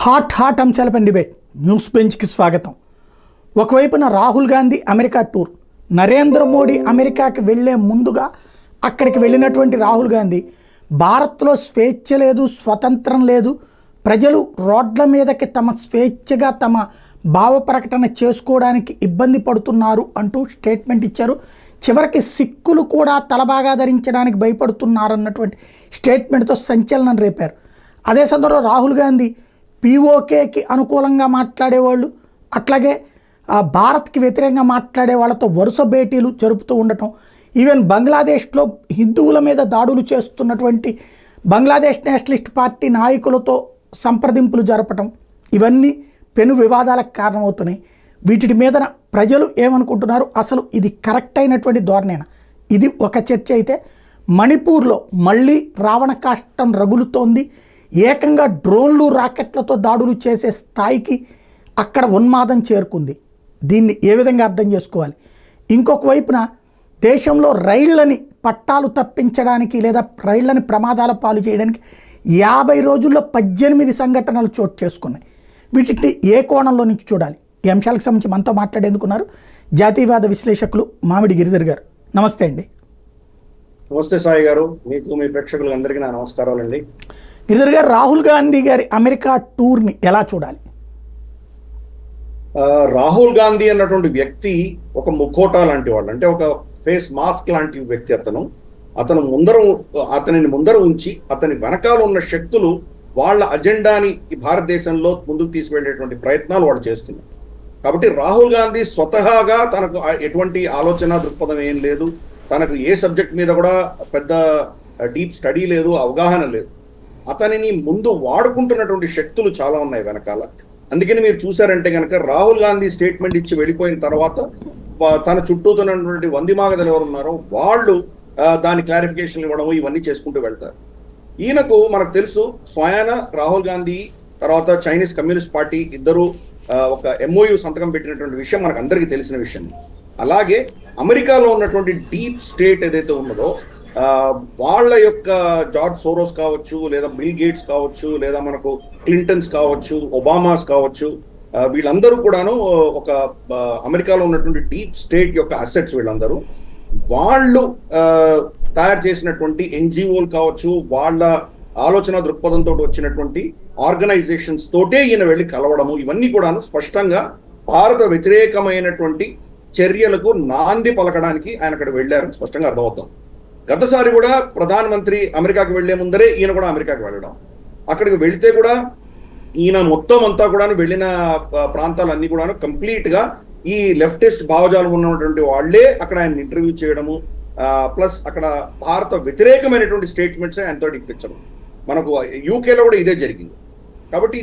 Hot అంశాలపై debate news బెంచ్కి స్వాగతం. ఒకవైపున రాహుల్ గాంధీ అమెరికా టూర్, నరేంద్ర మోడీ అమెరికాకి వెళ్లే ముందుగా అక్కడికి వెళ్ళినటువంటి రాహుల్ గాంధీ భారత్లో స్వేచ్ఛ లేదు, స్వతంత్రం లేదు, ప్రజలు రోడ్ల మీదకి తమ స్వేచ్ఛగా తమ భావ ప్రకటన చేసుకోవడానికి ఇబ్బంది పడుతున్నారు అంటూ స్టేట్మెంట్ ఇచ్చారు. చివరికి సిక్కులు కూడా తలబాగా ధరించడానికి భయపడుతున్నారన్నటువంటి స్టేట్మెంట్తో సంచలనం రేపారు. అదే సందర్భంలో రాహుల్ గాంధీ పీఓకేకి అనుకూలంగా మాట్లాడేవాళ్ళు, అట్లాగే భారత్కి వ్యతిరేకంగా మాట్లాడే వాళ్ళతో వరుస భేటీలు జరుపుతూ ఉండటం, ఈవెన్ బంగ్లాదేశ్లో హిందువుల మీద దాడులు చేస్తున్నటువంటి బంగ్లాదేశ్ నేషనలిస్ట్ పార్టీ నాయకులతో సంప్రదింపులు జరపటం, ఇవన్నీ పెను వివాదాలకు కారణమవుతున్నాయి. వీటి మీద ప్రజలు ఏమనుకుంటున్నారు, అసలు ఇది కరెక్ట్ అయినటువంటి ధోరణేనా? ఇది ఒక చర్చ అయితే, మణిపూర్లో మళ్ళీ రావణ కాష్టం రగులుతోంది. ఏకంగా డ్రోన్లు రాకెట్లతో దాడులు చేసే స్థాయికి అక్కడ ఉన్మాదం చేరుకుంది. దీన్ని ఏ విధంగా అర్థం చేసుకోవాలి? ఇంకొక వైపున దేశంలో రైళ్లని పట్టాలు తప్పించడానికి లేదా రైళ్లని ప్రమాదాల పాలు చేయడానికి 50 రోజుల్లో 18 సంఘటనలు చోటు చేసుకున్నాయి. వీటిని ఏ కోణంలో నుంచి చూడాలి? ఈ అంశాలకు సంబంధించి మనతో మాట్లాడేందుకున్నారు జాతీయవాద విశ్లేషకులు మామిడి గిరిధర్ గారు. నమస్తే అండి. నమస్తే సాయి గారు, మీకు మీ ప్రేక్షకులందరికీ నా నమస్కారాలండి. గిరిధర్ గారు, రాహుల్ గాంధీ గారి అమెరికా టూర్ని ఎలా చూడాలి? రాహుల్ గాంధీ అన్నటువంటి వ్యక్తి ఒక ముఖోటా లాంటి వాళ్ళు, అంటే ఒక ఫేస్ మాస్క్ లాంటి వ్యక్తి. అతనిని ముందర ఉంచి అతని వెనకాల ఉన్న శక్తులు వాళ్ళ అజెండాని ఈ భారతదేశంలో ముందుకు తీసుకెళ్లేటువంటి ప్రయత్నాలు వాళ్ళు చేస్తున్నారు. కాబట్టి రాహుల్ గాంధీ స్వతహాగా తనకు ఎటువంటి ఆలోచన దృక్పథం ఏం లేదు, తనకు ఏ సబ్జెక్ట్ మీద కూడా పెద్ద డీప్ స్టడీ లేదు, అవగాహన లేదు. అతనిని ముందు వాడుకుంటున్నటువంటి శక్తులు చాలా ఉన్నాయి వెనకాల. అందుకని మీరు చూసారంటే కనుక రాహుల్ గాంధీ స్టేట్మెంట్ ఇచ్చి వెళ్ళిపోయిన తర్వాత తన చుట్టూతున్నటువంటి వందిమాగదలు ఎవరు ఉన్నారో వాళ్ళు దాని క్లారిఫికేషన్ ఇవ్వడము ఇవన్నీ చేసుకుంటూ వెళ్తారు. ఈయనకు మనకు తెలుసు, స్వయాన రాహుల్ గాంధీ తర్వాత చైనీస్ కమ్యూనిస్ట్ పార్టీ ఇద్దరు ఒక MOU సంతకం పెట్టినటువంటి విషయం మనకు అందరికీ తెలిసిన విషయం. అలాగే అమెరికాలో ఉన్నటువంటి డీప్ స్టేట్ ఏదైతే ఉన్నదో వాళ్ళ యొక్క జార్జ్ సోరోస్ కావచ్చు, లేదా బిల్ గేట్స్ కావచ్చు, లేదా మనకు క్లింటన్స్ కావచ్చు, ఒబామాస్ కావచ్చు, వీళ్ళందరూ కూడాను ఒక అమెరికాలో ఉన్నటువంటి డీప్ స్టేట్ యొక్క అసెట్స్. వీళ్ళందరూ వాళ్ళు తయారు చేసినటువంటి NGOలు కావచ్చు, వాళ్ళ ఆలోచన దృక్పథంతో వచ్చినటువంటి ఆర్గనైజేషన్స్ తోటే ఈయన వెళ్ళి కలవడము, ఇవన్నీ కూడాను స్పష్టంగా భారత వ్యతిరేకమైనటువంటి చర్యలకు నాంది పలకడానికి ఆయన అక్కడ వెళ్ళారు, స్పష్టంగా అర్థమవుతాం. గతసారి కూడా ప్రధానమంత్రి అమెరికాకి వెళ్లే ముందరే ఈయన కూడా అమెరికాకి వెళ్ళడం, అక్కడికి వెళితే కూడా ఈయన మొత్తం అంతా కూడా వెళ్ళిన ప్రాంతాలన్నీ కూడా కంప్లీట్ గా ఈ లెఫ్టిస్ట్ భావజాలం ఉన్నటువంటి వాళ్లే అక్కడ ఆయన ఇంటర్వ్యూ చేయడము, ప్లస్ అక్కడ భారత వ్యతిరేకమైనటువంటి స్టేట్మెంట్స్ ఆయనతో ఇప్పించడం. మనకు యూకేలో కూడా ఇదే జరిగింది. కాబట్టి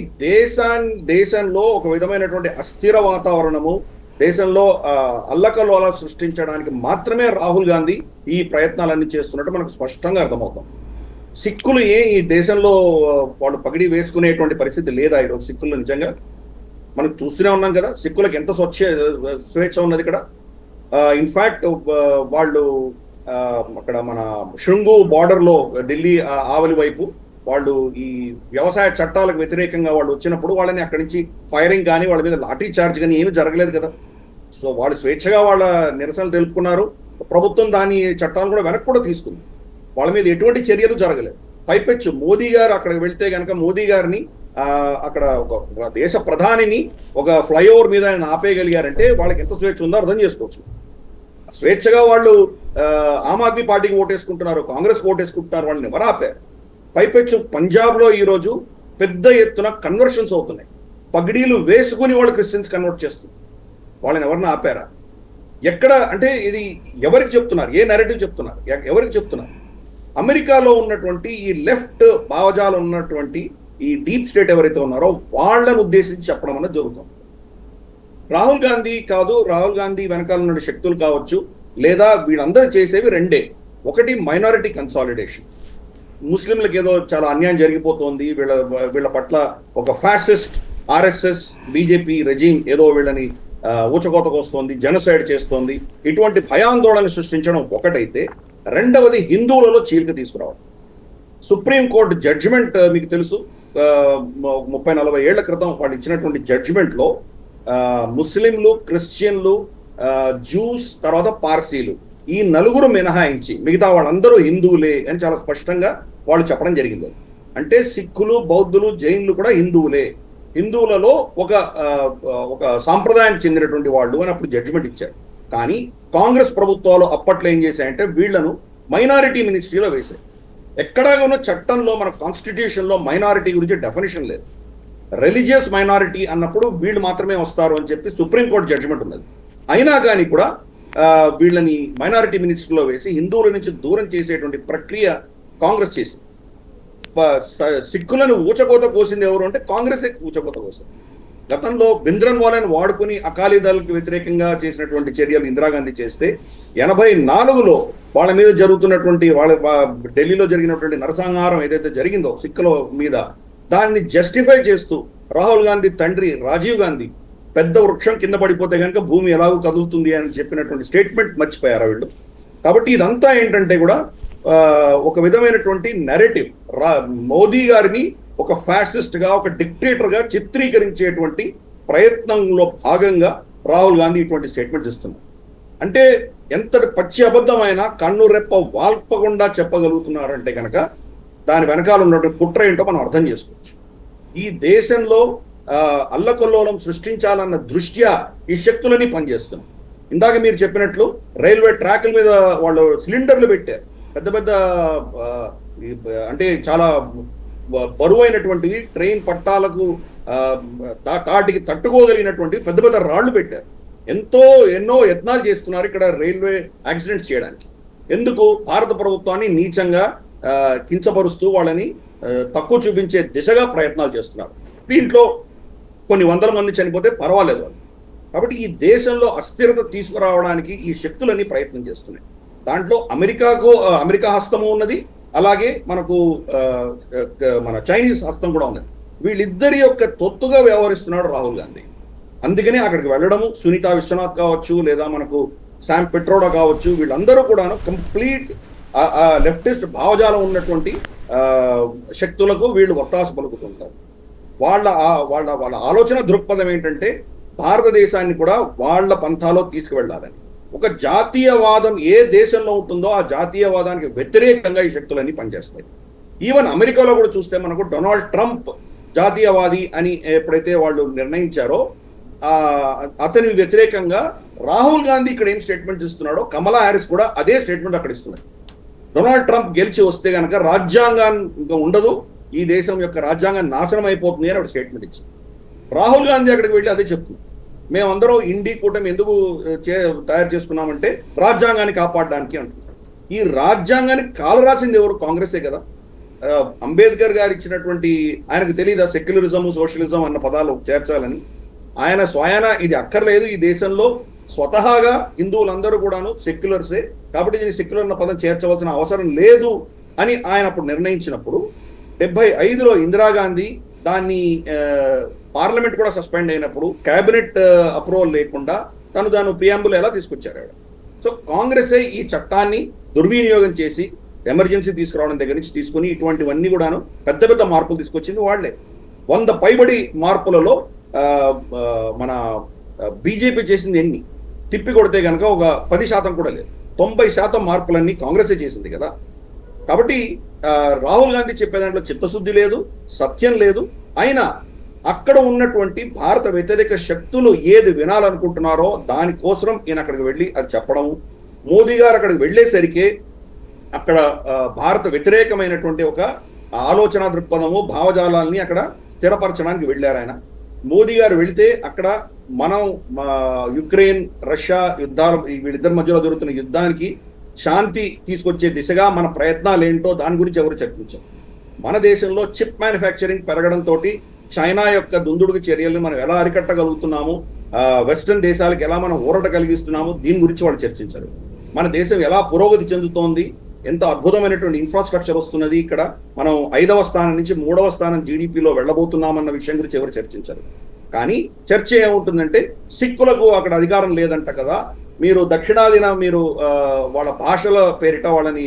దేశంలో ఒక విధమైనటువంటి అస్థిర వాతావరణము, దేశంలో అల్లకల్లోల సృష్టించడానికి మాత్రమే రాహుల్ గాంధీ ఈ ప్రయత్నాలన్నీ చేస్తున్నట్టు మనకు స్పష్టంగా అర్థమవుతాం. సిక్కులు ఈ దేశంలో వాళ్ళు పగిడి వేసుకునేటువంటి పరిస్థితి లేదా ఈరోజు సిక్కులు? నిజంగా మనం చూస్తూనే ఉన్నాం కదా, సిక్కులకు ఎంత స్వేచ్ఛ ఉన్నది ఇక్కడ. ఇన్ఫాక్ట్ వాళ్ళు అక్కడ మన షుంగు బార్డర్లో ఢిల్లీ ఆవలి వైపు వాళ్ళు ఈ వ్యవసాయ చట్టాలకు వ్యతిరేకంగా వాళ్ళు వచ్చినప్పుడు వాళ్ళని అక్కడి నుంచి ఫైరింగ్ కానీ వాళ్ళ మీద లాఠీ చార్జ్ కానీ ఏమీ జరగలేదు కదా. సో వాళ్ళు స్వేచ్ఛగా వాళ్ళ నిరసనలు తెలుపుకున్నారు. ప్రభుత్వం దాని చట్టాలను కూడా వెనక్కి కూడా తీసుకుంది. వాళ్ళ మీద ఎటువంటి చర్యలు జరగలేదు. పైపెచ్చు మోదీ గారు అక్కడికి వెళ్తే కనుక మోదీ గారిని అక్కడ ఒక దేశ ప్రధానిని ఒక ఫ్లైఓవర్ మీద ఆయన ఆపేయగలిగారంటే వాళ్ళకి ఎంత స్వేచ్ఛ ఉందో అర్థం చేసుకోవచ్చు. స్వేచ్ఛగా వాళ్ళు ఆమ్ ఆద్మీ పార్టీకి ఓటేసుకుంటున్నారు, కాంగ్రెస్కి ఓటేసుకుంటున్నారు, వాళ్ళని ఎవరు ఆపారు? పైపెచ్చు పంజాబ్లో ఈరోజు పెద్ద ఎత్తున కన్వర్షన్స్ అవుతున్నాయి. పగిడీలు వేసుకుని వాళ్ళు క్రిస్టియన్స్ కన్వర్ట్ చేస్తున్నారు. వాళ్ళని ఎవరిని ఆపారా? ఎక్కడ? అంటే ఇది ఎవరికి చెప్తున్నారు? ఏ నెరేటివ్ చెప్తున్నారు? ఎవరికి చెప్తున్నారు? అమెరికాలో ఉన్నటువంటి ఈ లెఫ్ట్ భావజాలం ఉన్నటువంటి ఈ డీప్ స్టేట్ ఎవరైతే ఉన్నారో వాళ్ళని ఉద్దేశించి చెప్పడం అనేది జరుగుతుంది. రాహుల్ గాంధీ కాదు, రాహుల్ గాంధీ వెనకాల ఉన్న శక్తులు కావచ్చు, లేదా వీళ్ళందరూ చేసేవి రెండే. ఒకటి మైనారిటీ కన్సాలిడేషన్. ముస్లింలకు ఏదో చాలా అన్యాయం జరిగిపోతుంది, వీళ్ళ పట్ల ఒక ఫ్యాసిస్ట్ RSS BJP రెజీమ్ ఏదో వీళ్ళని ఊచకోతకు వస్తోంది, జెనోసైడ్ చేస్తోంది, ఇటువంటి భయాందోళన సృష్టించడం ఒకటైతే, రెండవది హిందువులలో చీలిక తీసుకురావడం. సుప్రీంకోర్టు జడ్జిమెంట్ మీకు తెలుసు, 30-40 ఏళ్ల క్రితం వాళ్ళు ఇచ్చినటువంటి జడ్జిమెంట్లో ముస్లింలు, క్రిస్టియన్లు, జ్యూస్, తర్వాత పార్సీలు, ఈ నలుగురు మినహాయించి మిగతా వాళ్ళందరూ హిందువులే అని చాలా స్పష్టంగా వాళ్ళు చెప్పడం జరిగింది. అంటే సిక్కులు, బౌద్ధులు, జైన్లు కూడా హిందువులే, హిందువులలో ఒక సాంప్రదాయానికి చెందినటువంటి వాళ్ళు అని అప్పుడు జడ్జిమెంట్ ఇచ్చారు. కానీ కాంగ్రెస్ ప్రభుత్వాలు అప్పట్లో ఏం చేశాయంటే వీళ్లను మైనారిటీ మినిస్ట్రీలో వేశాయి. ఎక్కడా ఉన్న చట్టంలో, మన కాన్స్టిట్యూషన్లో మైనారిటీ గురించి డెఫినేషన్ లేదు. రిలీజియస్ మైనారిటీ అన్నప్పుడు వీళ్ళు మాత్రమే వస్తారు అని చెప్పి సుప్రీంకోర్టు జడ్జిమెంట్ ఉన్నది. అయినా కానీ కూడా వీళ్ళని మైనారిటీ మినిస్ట్రీలో వేసి హిందువుల నుంచి దూరం చేసేటువంటి ప్రక్రియ కాంగ్రెస్ చేసింది. సిక్కులను ఊచకోత కోసింది ఎవరు అంటే కాంగ్రెసే ఊచకోత కోసింది. గతంలో భింద్రన్వాలాని వాడుకుని అకాలీదళకు వ్యతిరేకంగా చేసినటువంటి చర్యలు ఇందిరాగాంధీ చేస్తే 84లో వాళ్ళ మీద జరుగుతున్నటువంటి ఢిల్లీలో జరిగినటువంటి నరసంహారం ఏదైతే జరిగిందో సిక్కుల మీద, దాన్ని జస్టిఫై చేస్తూ రాహుల్ గాంధీ తండ్రి రాజీవ్ గాంధీ పెద్ద వృక్షం కింద పడిపోతే కనుక భూమి ఎలాగో కదులుతుంది అని చెప్పినటువంటి స్టేట్మెంట్ మర్చిపోయారు వీళ్ళు. కాబట్టి ఇదంతా ఏంటంటే కూడా ఒక విధమైనటువంటి నెరేటివ్, మోదీ గారిని ఒక ఫ్యాసిస్ట్ గా, ఒక డిక్టేటర్ గా చిత్రీకరించేటువంటి ప్రయత్నంలో భాగంగా రాహుల్ గాంధీ ఇటువంటి స్టేట్మెంట్స్ ఇస్తున్నారు. అంటే ఎంతటి పచ్చి అబద్ధమైన కన్ను రెప్ప వాల్పకుండా చెప్పగలుగుతున్నారంటే కనుక దాని వెనకాల ఉన్నటువంటి కుట్ర ఏంటో మనం అర్థం చేసుకోవచ్చు. ఈ దేశంలో అల్లకల్లోలం సృష్టించాలన్న దృష్ట్యా ఈ శక్తులని పనిచేస్తున్నాయి. ఇందాక మీరు చెప్పినట్లు రైల్వే ట్రాక్ల మీద వాళ్ళు సిలిండర్లు పెట్టారు, పెద్ద పెద్ద అంటే చాలా బరువైనటువంటివి, ట్రైన్ పట్టాలకు తాటికి తట్టుకోగలిగినటువంటి పెద్ద పెద్ద రాళ్లు పెట్టారు. ఎన్నో యత్నాలు చేస్తున్నారు ఇక్కడ రైల్వే యాక్సిడెంట్స్ చేయడానికి. ఎందుకు? భారత ప్రభుత్వాన్ని నీచంగా కించపరుస్తూ వాళ్ళని తక్కువ చూపించే దిశగా ప్రయత్నాలు చేస్తున్నారు. దీంట్లో కొన్ని వందల మంది చనిపోతే పర్వాలేదు వాళ్ళు. కాబట్టి ఈ దేశంలో అస్థిరత తీసుకురావడానికి ఈ శక్తులన్నీ ప్రయత్నం చేస్తున్నాయి. దాంట్లో అమెరికా హస్తము ఉన్నది, అలాగే మన చైనీస్ హస్తం కూడా ఉన్నది. వీళ్ళిద్దరి యొక్క తొత్తుగా వ్యవహరిస్తున్నాడు రాహుల్ గాంధీ. అందుకనే అక్కడికి వెళ్ళడము, సునీతా విశ్వనాథ్ కావచ్చు, లేదా మనకు శామ్ పిట్రోడా కావచ్చు, వీళ్ళందరూ కూడాను కంప్లీట్ లెఫ్టిస్ట్ భావజాలం ఉన్నటువంటి శక్తులకు వీళ్ళు ఒత్తాసు పలుకుతుంటారు. వాళ్ళ ఆలోచన దృక్పథం ఏంటంటే భారతదేశాన్ని కూడా వాళ్ళ పంథాలో తీసుకువెళ్ళాలని. ఒక జాతీయవాదం ఏ దేశంలో ఉంటుందో ఆ జాతీయవాదానికి వ్యతిరేకంగా ఈ శక్తులన్నీ పనిచేస్తాయి. ఈవెన్ అమెరికాలో కూడా చూస్తే మనకు డొనాల్డ్ ట్రంప్ జాతీయవాది అని ఎప్పుడైతే వాళ్ళు నిర్ణయించారో అతని వ్యతిరేకంగా రాహుల్ గాంధీ ఇక్కడ ఏం స్టేట్మెంట్స్ ఇస్తున్నాడో కమలా హ్యారిస్ కూడా అదే స్టేట్మెంట్ అక్కడ ఇస్తున్నారు. డొనాల్డ్ ట్రంప్ గెలిచి వస్తే కనుక రాజ్యాంగం ఇంకా ఉండదు, ఈ దేశం యొక్క రాజ్యాంగం నాశనం అయిపోతుంది అని ఒక స్టేట్మెంట్ ఇచ్చింది. రాహుల్ గాంధీ అక్కడికి వెళ్ళి అదే చెప్తుంది. మేమందరం ఇండి కూటమి ఎందుకు తయారు చేసుకున్నామంటే రాజ్యాంగాన్ని కాపాడడానికి అంటున్నారు. ఈ రాజ్యాంగానికి కాలరాసింది ఎవరు? కాంగ్రెసే కదా. అంబేద్కర్ గారు ఇచ్చినటువంటి, ఆయనకు తెలియదా సెక్యులరిజం, సోషలిజం అన్న పదాలు చేర్చాలని? ఆయన స్వయాన ఇది అక్కర్లేదు, ఈ దేశంలో స్వతహాగా హిందువులందరూ కూడాను సెక్యులర్సే, కాబట్టి దీన్ని సెక్యులర్ అన్న పదం చేర్చవలసిన అవసరం లేదు అని ఆయన అప్పుడు నిర్ణయించినప్పుడు 75లో ఇందిరాగాంధీ దాన్ని పార్లమెంట్ కూడా సస్పెండ్ అయినప్పుడు కేబినెట్ అప్రూవల్ లేకుండా దాని ప్రియాంబుల్ ఎలా తీసుకొచ్చారు ఆవిడ. సో కాంగ్రెసే ఈ చట్టాన్ని దుర్వినియోగం చేసి ఎమర్జెన్సీ తీసుకురావడం దగ్గర నుంచి తీసుకుని ఇటువంటివన్నీ కూడాను పెద్ద పెద్ద మార్పులు తీసుకొచ్చింది వాళ్లే. 100 పైబడి మార్పులలో మన బీజేపీ చేసింది ఎన్ని తిప్పి కొడితే కనుక ఒక 10% కూడా లేదు. 90% మార్పులన్నీ కాంగ్రెసే చేసింది కదా. కాబట్టి రాహుల్ గాంధీ చెప్పే దాంట్లో చిత్తశుద్ధి లేదు, సత్యం లేదు. అయినా అక్కడ ఉన్నటువంటి భారత వ్యతిరేక శక్తులు ఏది వినాలనుకుంటున్నారో దానికోసం ఈయన అక్కడికి వెళ్ళి అది చెప్పడము. మోదీ గారు అక్కడికి వెళ్ళేసరికి అక్కడ భారత వ్యతిరేకమైనటువంటి ఒక ఆలోచన దృక్పథము, భావజాలాల్ని అక్కడ స్థిరపరచడానికి వెళ్ళారు ఆయన. మోదీ గారు వెళితే అక్కడ మనం యుక్రెయిన్, రష్యా యుద్ధాలు, వీళ్ళిద్దరి మధ్యలో జరుగుతున్న యుద్ధానికి శాంతి తీసుకొచ్చే దిశగా మన ప్రయత్నాలు ఏంటో దాని గురించి ఎవరు చర్చించారు. మన దేశంలో చిప్ మ్యానుఫ్యాక్చరింగ్ పెరగడంతో చైనా యొక్క దుందుడుకు చర్యల్ని మనం ఎలా అరికట్టగలుగుతున్నాము, వెస్టర్న్ దేశాలకు ఎలా మనం ఊరట కలిగిస్తున్నాము, దీని గురించి వాళ్ళు చర్చించారు. మన దేశం ఎలా పురోగతి చెందుతోంది, ఎంత అద్భుతమైనటువంటి ఇన్ఫ్రాస్ట్రక్చర్ వస్తున్నది, ఇక్కడ మనం 5వ స్థానం నుంచి 3వ స్థానం జీడిపిలో వెళ్ళబోతున్నామన్న విషయం గురించి ఎవరు చర్చించారు. కానీ చర్చ ఏముంటుందంటే సిక్కులకు అక్కడ అధికారం లేదంట కదా, మీరు దక్షిణాదిన మీరు వాళ్ళ భాషల పేరిట వాళ్ళని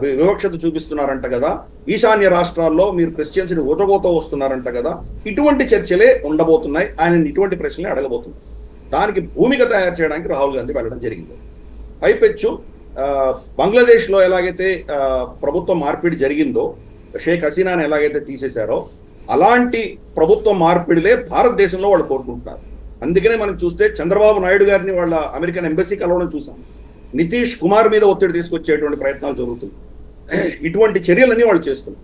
వివక్షత చూపిస్తున్నారంట కదా, ఈశాన్య రాష్ట్రాల్లో మీరు క్రిస్టియన్స్ని ఊచకోతో వస్తున్నారంట కదా, ఇటువంటి చర్చలే ఉండబోతున్నాయి. ఆయన ఇటువంటి ప్రశ్నలే అడగబోతున్నారు. దానికి భూమిక తయారు చేయడానికి రాహుల్ గాంధీ వెళ్ళడం జరిగింది. పైపెచ్చు బంగ్లాదేశ్లో ఎలాగైతే ప్రభుత్వ మార్పిడి జరిగిందో, షేక్ హసీనాని ఎలాగైతే తీసేశారో, అలాంటి ప్రభుత్వ మార్పిడిలే భారతదేశంలో వాళ్ళు కోరుకుంటున్నారు. అందుకనే మనం చూస్తే చంద్రబాబు నాయుడు గారిని వాళ్ళ అమెరికన్ ఎంబసీ కలవడం చూసాం. నితీష్ కుమార్ మీద ఒత్తిడి తీసుకొచ్చేటువంటి ప్రయత్నాలు జరుగుతుంది. ఇటువంటి చర్యలన్నీ వాళ్ళు చేస్తున్నారు.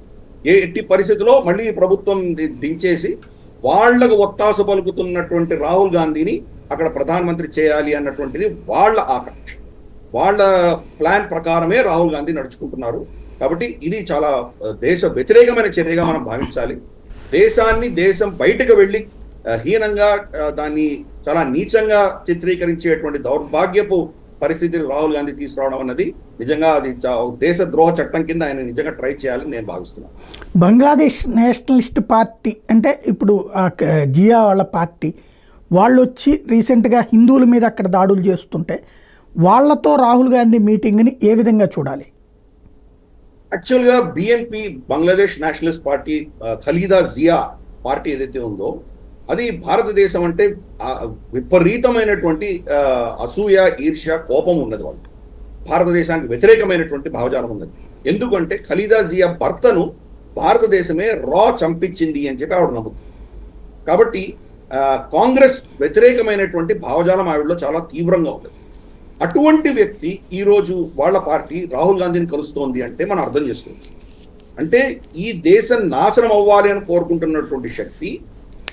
ఎట్టి పరిస్థితుల్లో మళ్ళీ ఈ ప్రభుత్వం దించేసి వాళ్లకు ఒత్తాసు పలుకుతున్నటువంటి రాహుల్ గాంధీని అక్కడ ప్రధానమంత్రి చేయాలి అన్నటువంటిది వాళ్ళ ఆకాంక్ష. వాళ్ళ ప్లాన్ ప్రకారమే రాహుల్ గాంధీ నడుచుకుంటున్నారు. కాబట్టి ఇది చాలా దేశ వ్యతిరేకమైన చర్యగా మనం భావించాలి. దేశం బయటకు వెళ్ళి హీనంగా దాన్ని చాలా నీచంగా చిత్రీకరించేటువంటి దౌర్భాగ్యపు పరిస్థితిని రాహుల్ గాంధీ తీసుకురావడం అన్నది నిజంగా అది దేశ ద్రోహ చట్టం కింద ఆయన నిజంగా ట్రై చేయాలని నేను భావిస్తున్నాను. బంగ్లాదేశ్ నేషనలిస్ట్ పార్టీ అంటే ఇప్పుడు జియా వాళ్ళ పార్టీ వాళ్ళు వచ్చి రీసెంట్గా హిందువుల మీద అక్కడ దాడులు చేస్తుంటే వాళ్లతో రాహుల్ గాంధీ మీటింగ్ని ఏ విధంగా చూడాలి? యాక్చువల్గా BNP Bangladesh nationalist party Khaleda Zia party ఏదైతే ఉందో అది భారతదేశం అంటే విపరీతమైనటువంటి అసూయ, ఈర్ష్య, కోపం ఉన్నది. వాళ్ళు భారతదేశానికి వ్యతిరేకమైనటువంటి భావజాలం ఉన్నది. ఎందుకంటే ఖలీదా జియా భర్తను భారతదేశమే చంపించింది అని చెప్పి ఆవిడ నమ్ముతుంది. కాబట్టి కాంగ్రెస్ వ్యతిరేకమైనటువంటి భావజాలం ఆవిడలో చాలా తీవ్రంగా ఉంది. అటువంటి వ్యక్తి ఈరోజు వాళ్ళ పార్టీ రాహుల్ గాంధీని కలుస్తోంది అంటే మనం అర్థం చేసుకోవచ్చు. అంటే ఈ దేశం నాశనం అవ్వాలి అని కోరుకుంటున్నటువంటి శక్తి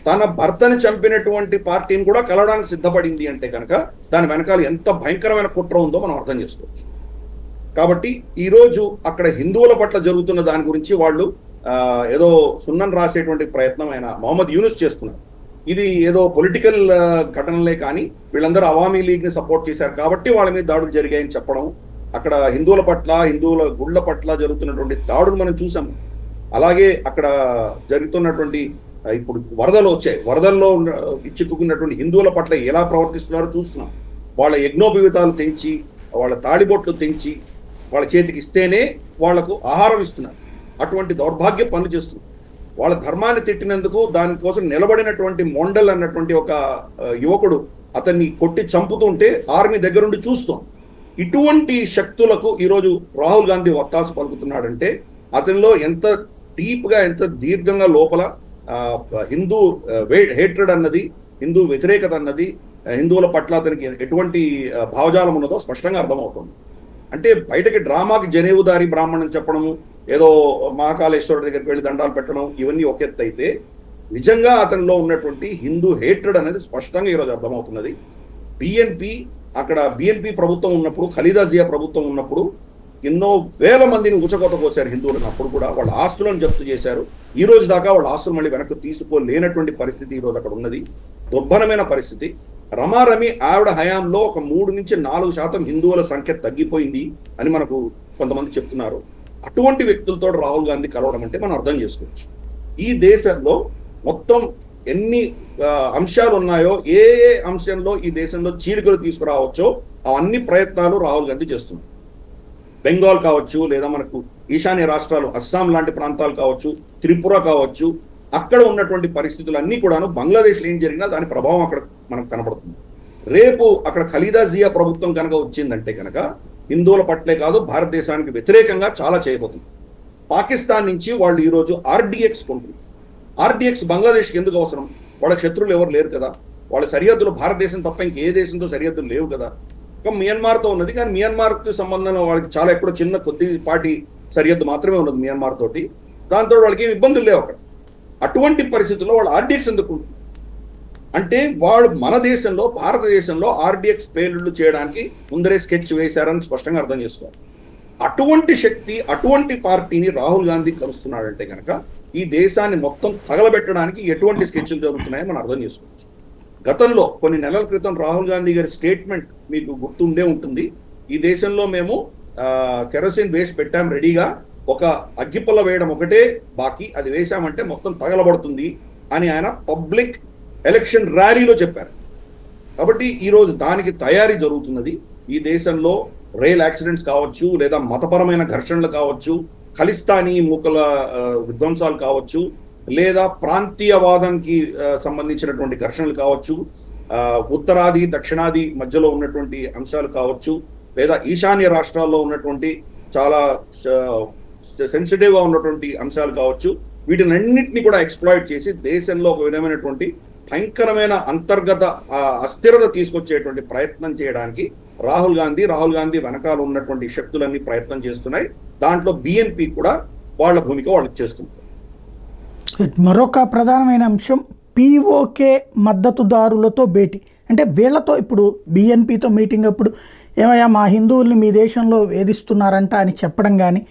తన భర్తని చంపినటువంటి పార్టీని కూడా కలవడానికి సిద్ధపడింది అంటే కనుక దాని వెనకాల ఎంత భయంకరమైన కుట్ర ఉందో మనం అర్థం చేసుకోవచ్చు. కాబట్టి ఈరోజు అక్కడ హిందువుల పట్ల జరుగుతున్న దాని గురించి వాళ్ళు ఏదో సున్నం రాసేటువంటి ప్రయత్నం ఆయన మొహమ్మద్ యూనుస్ చేస్తున్నారు. ఇది ఏదో పొలిటికల్ ఘటనలే కానీ వీళ్ళందరూ అవామీ లీగ్ని సపోర్ట్ చేశారు కాబట్టి వాళ్ళ మీద దాడులు జరిగాయని చెప్పడం, అక్కడ హిందువుల పట్ల, హిందువుల గుళ్ళ పట్ల జరుగుతున్నటువంటి దాడులు మనం చూసాము. అలాగే అక్కడ జరుగుతున్నటువంటి ఇప్పుడు వరదలు వచ్చాయి, వరదల్లో చిక్కుకున్నటువంటి హిందువుల పట్ల ఎలా ప్రవర్తిస్తున్నారో చూస్తున్నాం. వాళ్ళ యజ్ఞోపవీతాలు తెంచి, వాళ్ళ తాడిబొట్లు తెంచి వాళ్ళ చేతికి ఇస్తేనే వాళ్లకు ఆహారం ఇస్తున్నారు. అటువంటి దౌర్భాగ్య పనులు చేస్తున్నారు. వాళ్ళ ధర్మాన్ని తిట్టినందుకు దానికోసం నిలబడినటువంటి మోండల్ అన్నటువంటి ఒక యువకుడు అతన్ని కొట్టి చంపుతుంటే ఆర్మీ దగ్గరుండి చూస్తాం. ఇటువంటి శక్తులకు ఈరోజు రాహుల్ గాంధీ ఒత్తాసు పలుకుతున్నాడంటే అతనిలో ఎంత డీప్గా, ఎంత దీర్ఘంగా లోపల హిందూ హేట్రెడ్ అన్నది, హిందూ వ్యతిరేకత అన్నది, హిందువుల పట్ల అతనికి ఎటువంటి భావజాలం ఉన్నదో స్పష్టంగా అర్థమవుతుంది. అంటే బయటకి డ్రామాకి జనేవుదారి బ్రాహ్మణం చెప్పడము, ఏదో మహాకాళేశ్వరుడి దగ్గరికి వెళ్ళి దండాలు పెట్టడం, ఇవన్నీ ఒక ఎత్తు అయితే నిజంగా అతనిలో ఉన్నటువంటి హిందూ హేట్రెడ్ అనేది స్పష్టంగా ఈరోజు అర్థమవుతున్నది. బిఎన్పి ప్రభుత్వం ఉన్నప్పుడు, ఖలీదా జియా ప్రభుత్వం ఉన్నప్పుడు ఎన్నో వేల మందిని ఊచకోత కోసారు హిందువులను. అప్పుడు కూడా వాళ్ళ ఆస్తులను జప్తు చేశారు. ఈ రోజు దాకా వాళ్ళ ఆస్తులు మళ్ళీ వెనక్కి తీసుకోలేనటువంటి పరిస్థితి ఈరోజు అక్కడ ఉన్నది. దుర్భరమైన పరిస్థితి. రమారమి ఆవిడ హయాంలో ఒక 3 నుంచి 4% హిందువుల సంఖ్య తగ్గిపోయింది అని మనకు కొంతమంది చెప్తున్నారు. అటువంటి వ్యక్తులతో రాహుల్ గాంధీ కలవడం అంటే మనం అర్థం చేసుకోవచ్చు. ఈ దేశంలో మొత్తం ఎన్ని అంశాలు ఉన్నాయో, ఏ అంశంలో ఈ దేశంలో చీలికలు తీసుకురావచ్చో అవన్నీ ప్రయత్నాలు రాహుల్ గాంధీ చేస్తున్నారు. బెంగాల్ కావచ్చు, లేదా మనకు ఈశాన్య రాష్ట్రాలు అస్సాం లాంటి ప్రాంతాలు కావచ్చు, త్రిపుర కావచ్చు, అక్కడ ఉన్నటువంటి పరిస్థితులన్నీ కూడాను బంగ్లాదేశ్లో ఏం జరిగినా దాని ప్రభావం అక్కడ మనకు కనబడుతుంది. రేపు అక్కడ ఖలీదా జియా ప్రభుత్వం కనుక వచ్చిందంటే కనుక హిందువుల పట్లే కాదు, భారతదేశానికి వ్యతిరేకంగా చాలా చేయబోతుంది. పాకిస్తాన్ నుంచి వాళ్ళు ఈరోజు ఆర్డిఎక్స్ కొంటున్నారు. ఆర్డిఎక్స్ బంగ్లాదేశ్కి ఎందుకు అవసరం? వాళ్ళ శత్రువులు ఎవరు లేరు కదా. వాళ్ళ సరిహద్దులు భారతదేశం తప్ప ఇంకే దేశంతో సరిహద్దులు లేవు కదా. ఇంకా మియన్మార్తో ఉన్నది, కానీ మియన్మార్కి సంబంధం వాళ్ళకి చాలా ఎక్కడో చిన్న కొద్దిపాటి సరిహద్దు మాత్రమే ఉన్నది మియన్మార్ తోటి. దాంతో వాళ్ళకి ఏమి ఇబ్బందులు లేవు అక్కడ. అటువంటి పరిస్థితుల్లో వాళ్ళు ఆర్డిఎక్స్ ఎందుకు అంటే వాళ్ళు మన దేశంలో, భారతదేశంలో ఆర్డిఎక్స్ పేలుళ్లు చేయడానికి ముందరే స్కెచ్ వేశారని స్పష్టంగా అర్థం చేసుకోవాలి. అటువంటి శక్తి, అటువంటి పార్టీని రాహుల్ గాంధీ కలుస్తున్నాడంటే కనుక ఈ దేశాన్ని మొత్తం తగలబెట్టడానికి ఎటువంటి స్కెచ్లు జరుగుతున్నాయో మనం అర్థం చేసుకోవచ్చు. గతంలో కొన్ని నెలల క్రితం రాహుల్ గాంధీ గారి స్టేట్మెంట్ మీకు గుర్తుండే ఉంటుంది. ఈ దేశంలో మేము కెరోసిన్ వేసి పెట్టాం రెడీగా, ఒక అగ్గిపుల్ల వేయడం ఒకటే బాకీ, అది వేశామంటే మొత్తం తగలబడుతుంది అని ఆయన పబ్లిక్ ఎలక్షన్ ర్యాలీలో చెప్పారు. కాబట్టి ఈరోజు దానికి తయారీ జరుగుతున్నది. ఈ దేశంలో రైల్ యాక్సిడెంట్స్ కావచ్చు, లేదా మతపరమైన ఘర్షణలు కావచ్చు, ఖలిస్తానీ మూకల విధ్వంసాలు కావచ్చు, లేదా ప్రాంతీయవాదానికి సంబంధించినటువంటి ఘర్షణలు కావచ్చు, ఉత్తరాది దక్షిణాది మధ్యలో ఉన్నటువంటి అంశాలు కావచ్చు, లేదా ఈశాన్య రాష్ట్రాల్లో ఉన్నటువంటి చాలా సెన్సిటివ్ గా ఉన్నటువంటి అంశాలు కావచ్చు, వీటినన్నింటినీ కూడా ఎక్స్ప్లాయిట్ చేసి దేశంలో ఒక విధమైనటువంటి భయంకరమైన అంతర్గత అస్థిరత తీసుకొచ్చేటువంటి ప్రయత్నం చేయడానికి రాహుల్ గాంధీ వెనకాల ఉన్నటువంటి శక్తులన్నీ ప్రయత్నం చేస్తున్నాయి. దాంట్లో బిఎన్పి కూడా వాళ్ళ భూమిక వాళ్ళకి చేస్తుంది. మరొక ప్రధానమైన అంశం పిఓకే మద్దతుదారులతో భేటీ. అంటే వీళ్ళతో ఇప్పుడు బిఎన్పితో మీటింగ్ అప్పుడు ఏమయ్యా మా హిందువుల్ని మీ దేశంలో వేధిస్తున్నారంట అని చెప్పడం కానీ,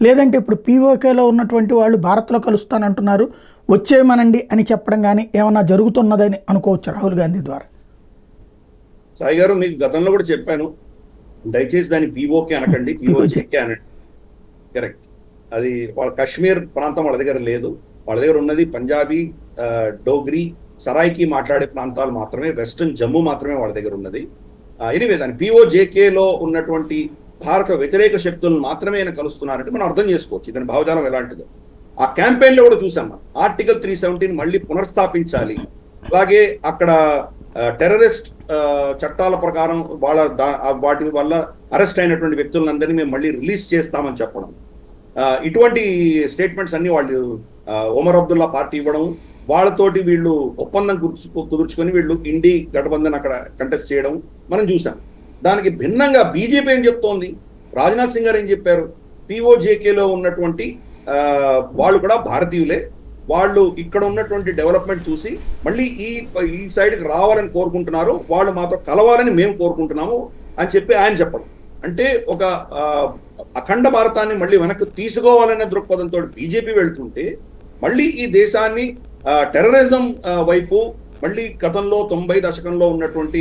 లేదంటే ఇప్పుడు పిఓకేలో ఉన్నటువంటి వాళ్ళు భారత్లో కలుస్తానంటున్నారు వచ్చేయమనండి అని చెప్పడం కానీ ఏమన్నా జరుగుతున్నదని అనుకోవచ్చు రాహుల్ గాంధీ ద్వారా? సాయి గారు, మీకు గతంలో కూడా చెప్పాను, దయచేసి దాన్ని పిఓకే అనకండి, పిఓజేకే అనండి. కరెక్ట్. అది వాళ్ళ కాశ్మీర్ ప్రాంతం వాళ్ళ దగ్గర లేదు. వాళ్ళ దగ్గర ఉన్నది పంజాబీ, డోగ్రీ, సరాయికి మాట్లాడే ప్రాంతాలు మాత్రమే, వెస్టర్న్ జమ్మూ మాత్రమే వాళ్ళ దగ్గర ఉన్నది. ఎనివే దాని పిఓజేకేలో ఉన్నటువంటి భారత వ్యతిరేక శక్తులను మాత్రమే ఆయన కలుస్తున్నారంటే మనం అర్థం చేసుకోవచ్చు ఇతని భావజాలం ఎలాంటిదో. ఆ క్యాంపెయిన్ లో కూడా చూసాం మనం, ఆర్టికల్ 317 మళ్ళీ పునర్స్థాపించాలి, అలాగే అక్కడ టెర్రరిస్ట్ చట్టాల ప్రకారం వాటి వల్ల అరెస్ట్ అయినటువంటి వ్యక్తులందరినీ మేము మళ్ళీ రిలీజ్ చేస్తామని చెప్పడం, ఇటువంటి స్టేట్మెంట్స్ అన్ని వాళ్ళు ఒమర్ అబ్దుల్లా పార్టీ ఇవ్వడం, వాళ్ళతోటి వీళ్ళు ఒప్పందం కుదుర్చుకొని వీళ్ళు ఇండి గఠబంధన్ అక్కడ కంటెస్ట్ చేయడం మనం చూసాం. దానికి భిన్నంగా బీజేపీ ఏం చెప్తోంది, రాజ్నాథ్ సింగ్ గారు ఏం చెప్పారు, పిఓజేకేలో ఉన్నటువంటి వాళ్ళు కూడా భారతీయులే, వాళ్ళు ఇక్కడ ఉన్నటువంటి డెవలప్మెంట్ చూసి మళ్ళీ ఈ సైడ్కి రావాలని కోరుకుంటున్నారు, వాళ్ళు మాతో కలవాలని మేము కోరుకుంటున్నాము అని చెప్పి ఆయన చెప్పడం. అంటే ఒక అఖండ భారతాన్ని మళ్ళీ వెనక్కి తీసుకోవాలనే దృక్పథంతో బీజేపీ వెళ్తుంటే, మళ్ళీ ఈ దేశాన్ని టెర్రరిజం వైపు మళ్ళీ గతంలో 90 దశకంలో ఉన్నటువంటి